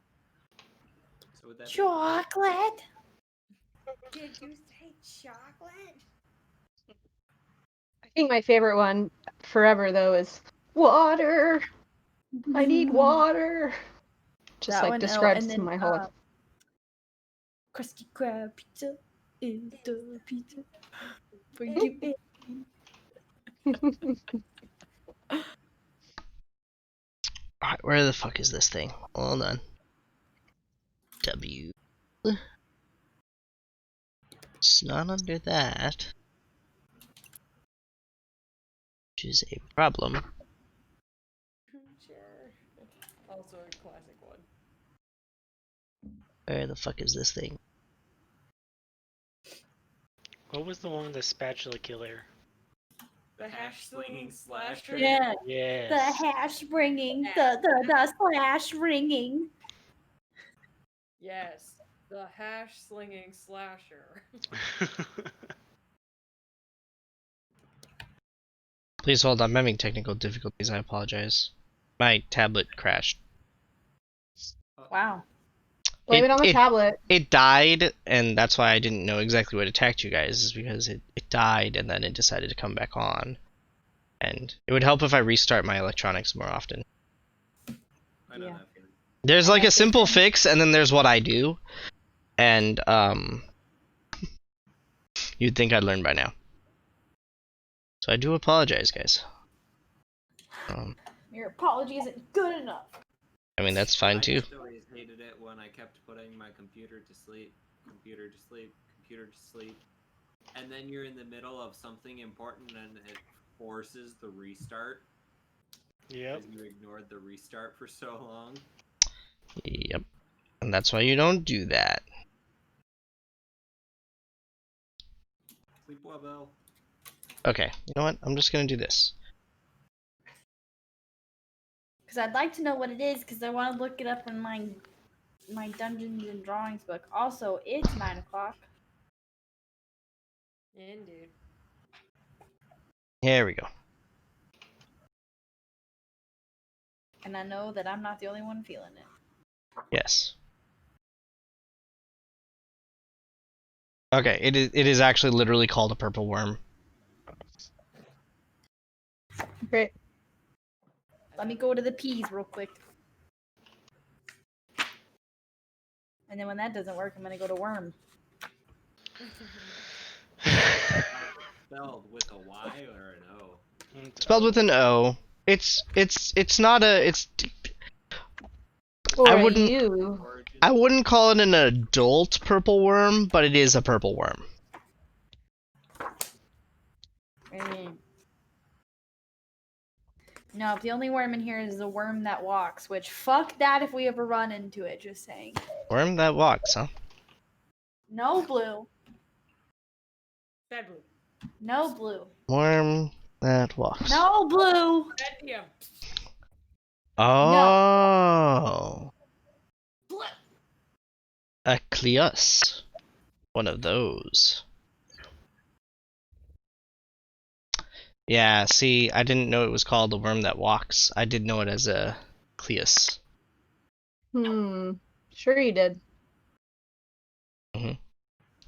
So would that be- Chocolate. Did you say chocolate? I think my favorite one forever though is water. I need water. Just That like one, describes and then, my whole. Krusty Krab pizza is the pizza for you. Alright, where the fuck is this thing? Hold on. W. It's not under that. Which is a problem. Sure. Also a classic one. Where the fuck is this thing? What was the one with the spatula killer? The hash slinging slasher. Yeah. Yes. The hash bringing, the slash ringing. Yes. The hash slinging slasher. Please hold, I'm having technical difficulties, I apologize. My tablet crashed. Wow. Blame it on the tablet. It died, and that's why I didn't know exactly what attacked you guys, is because it died and then it decided to come back on. And it would help if I restart my electronics more often. I know Yeah. that feeling. There's like a simple fix, and then there's what I do. And, you'd think I'd learn by now. So I do apologize, guys. Your apology isn't good enough. I mean, that's fine I too. just always hated it when I kept putting my computer to sleep, computer to sleep, computer to sleep, and then you're in the middle of something important and it forces the restart Yep. because you ignored the restart for so long. Yep. And that's why you don't do that. Sleep well, Bell. Okay, you know what? I'm just gonna do this. Because I'd like to know what it is, because I want to look it up in my Dungeons and Drawings book. Also, it's 9 o'clock. Indeed. Here we go. And I know that I'm not the only one feeling it. Yes. Okay, it is actually literally called a purple worm. Great. Let me go to the peas real quick. And then when that doesn't work, I'm going to go to worm. Spelled with a Y or an O? Spelled with an O. It's not a Or I wouldn't- you. Origin? I wouldn't call it an adult purple worm, but it is a purple worm. No, the only worm in here is the worm that walks, which fuck that if we ever run into it, just saying. Worm that walks, huh? No blue. Bad blue. No blue. Worm that walks. No blue. Bad DM. Oh. Blue. A Cleus. One of those. Yeah, see, I didn't know it was called the worm that walks. I did know it as a Cleus. Sure you did.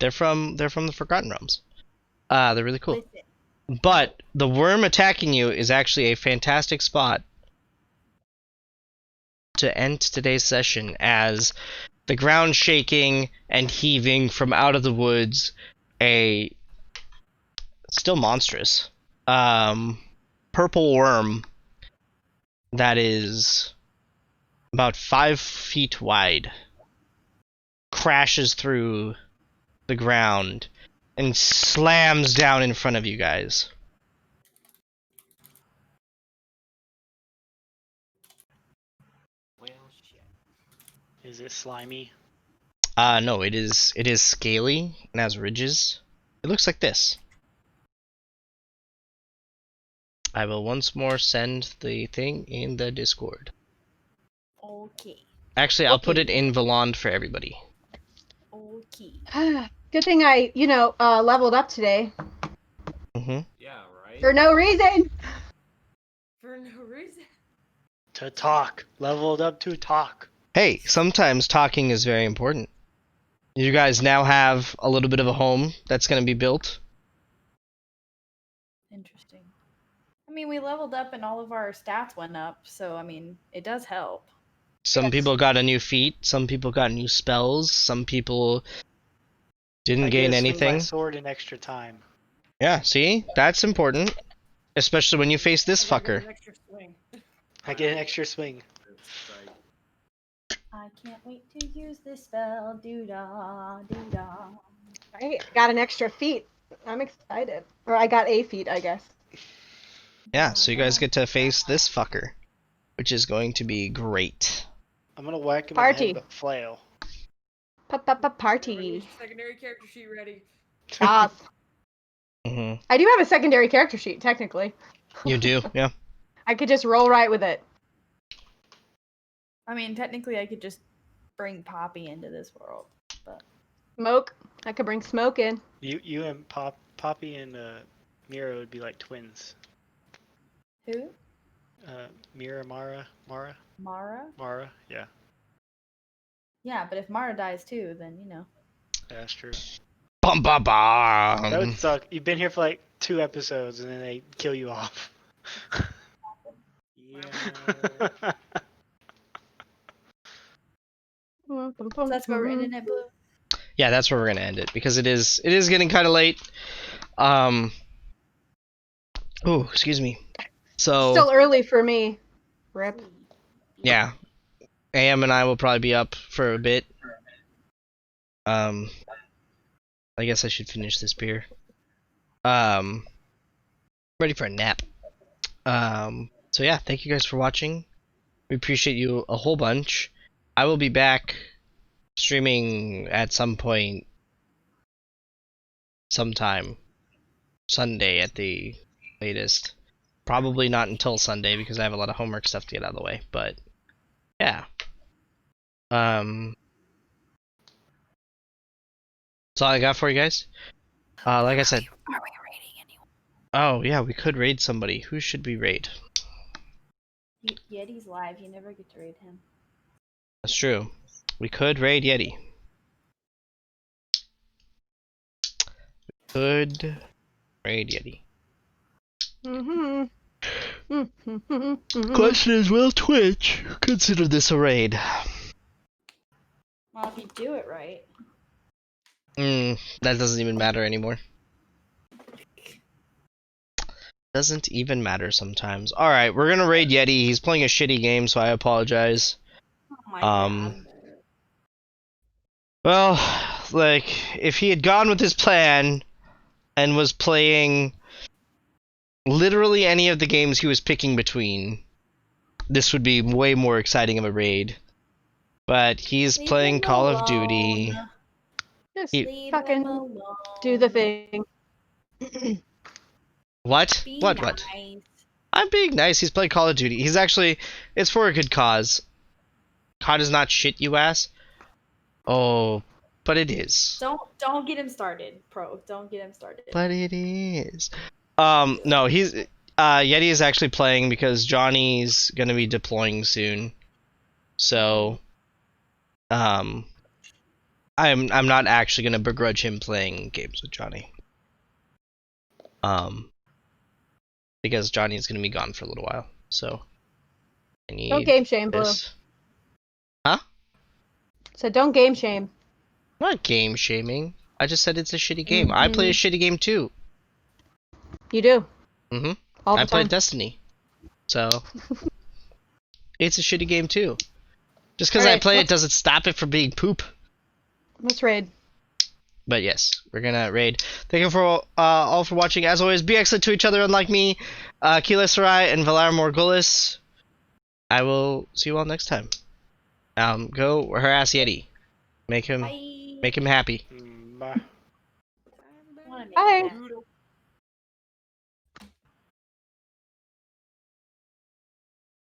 They're from the Forgotten Realms. They're really cool. Listen. But the worm attacking you is actually a fantastic spot to end today's session, as the ground shaking and heaving from out of the woods, a still monstrous purple worm that is about 5 feet wide, crashes through the ground and slams down in front of you guys. Well, shit. Is it slimy? No, it is scaly and has ridges. It looks like this. I will once more send the thing in the Discord. Okay. Actually, I'll put it in Valand for everybody. Okay. Good thing I, leveled up today. Mm-hmm. Yeah, right. For no reason. For no reason. To talk. Leveled up to talk. Hey, sometimes talking is very important. You guys now have a little bit of a home that's going to be built. Interesting. I mean, we leveled up and all of our stats went up, so I mean, it does help. Some Yes. people got a new feat, some people got new spells, some people didn't I gain get to swing my anything. sword in extra time. Yeah, see? That's important. Especially when you face this I get fucker. an extra swing. I get an extra swing. It's like, I can't wait to use this spell. Doo-dah, doo-dah. I got an extra feat. I'm excited. Or I got a feat, I guess. Yeah, so you guys get to face this fucker, which is going to be great. I'm gonna whack him Party. in the head with a flail. Pa-pa-pa Everybody party. get your secondary character sheet ready. Yes. Hmm. I do have a secondary character sheet, technically. You do, yeah. I could just roll right with it. I mean, technically, I could just bring Poppy into this world, but Smoke. I could bring smoke in. You and Poppy and Mira would be like twins. who? Mira, Mara, Mara? yeah, Yeah, but if Mara dies too, then you know. that's true. Bum bum That would bum. suck. You've been here for like 2 episodes and then they kill you off. yeah. So that's where we're ending it, Blue. Yeah, that's where we're gonna end it because it is getting kind of late. Oh, excuse me. So Still early for me. Rip. yeah, AM and I will probably be up for a bit. I guess I should finish this beer. Ready for a nap. So yeah, thank you guys for watching. We appreciate you a whole bunch. I will be back streaming at some point, sometime Sunday at the latest. Probably not until Sunday because I have a lot of homework stuff to get out of the way. But yeah, that's all I got for you guys. Like I said. Are we raiding anyone? Oh yeah, we could raid somebody. Who should we raid? Yeti's live. You never get to raid him. That's true. We could raid Yeti. Could raid Yeti. Question is, will Twitch consider this a raid? Well, if you do it right. That doesn't even matter anymore. Doesn't even matter sometimes. Alright, we're gonna raid Yeti. He's playing a shitty game, so I apologize. Oh my god. Well, like, if he had gone with his plan and was playing literally any of the games he was picking between, this would be way more exciting of a raid. But he's Leave playing him Call of Duty. alone. Just Leave fucking him alone. do the thing. What? Be What? nice. I'm being nice. He's playing Call of Duty. He's actually, it's for a good cause. COD is not shit, you ass. Oh, but it is. Don't get him started, Pro. Don't get him started. But it is. No, he's Yeti is actually playing because Johnny's gonna be deploying soon. So, I'm not actually gonna begrudge him playing games with Johnny. Because Johnny is gonna be gone for a little while. So, I need Don't game shame, Blue. this. So don't game shame. I'm not game shaming. I just said it's a shitty game. I play a shitty game too. You do. Mm-hmm. All the I played time. Destiny. So it's a shitty game too. Just because I Alright, play it let's- doesn't stop it from being poop. Let's raid. But yes, we're gonna raid. Thank you for all for watching. As always, be excellent to each other, unlike me, Keela Sarai, and Valar Morghulis. I will see you all next time. Go harass Yeti. Make him Bye. happy. Bye. I wanna make Bye. that.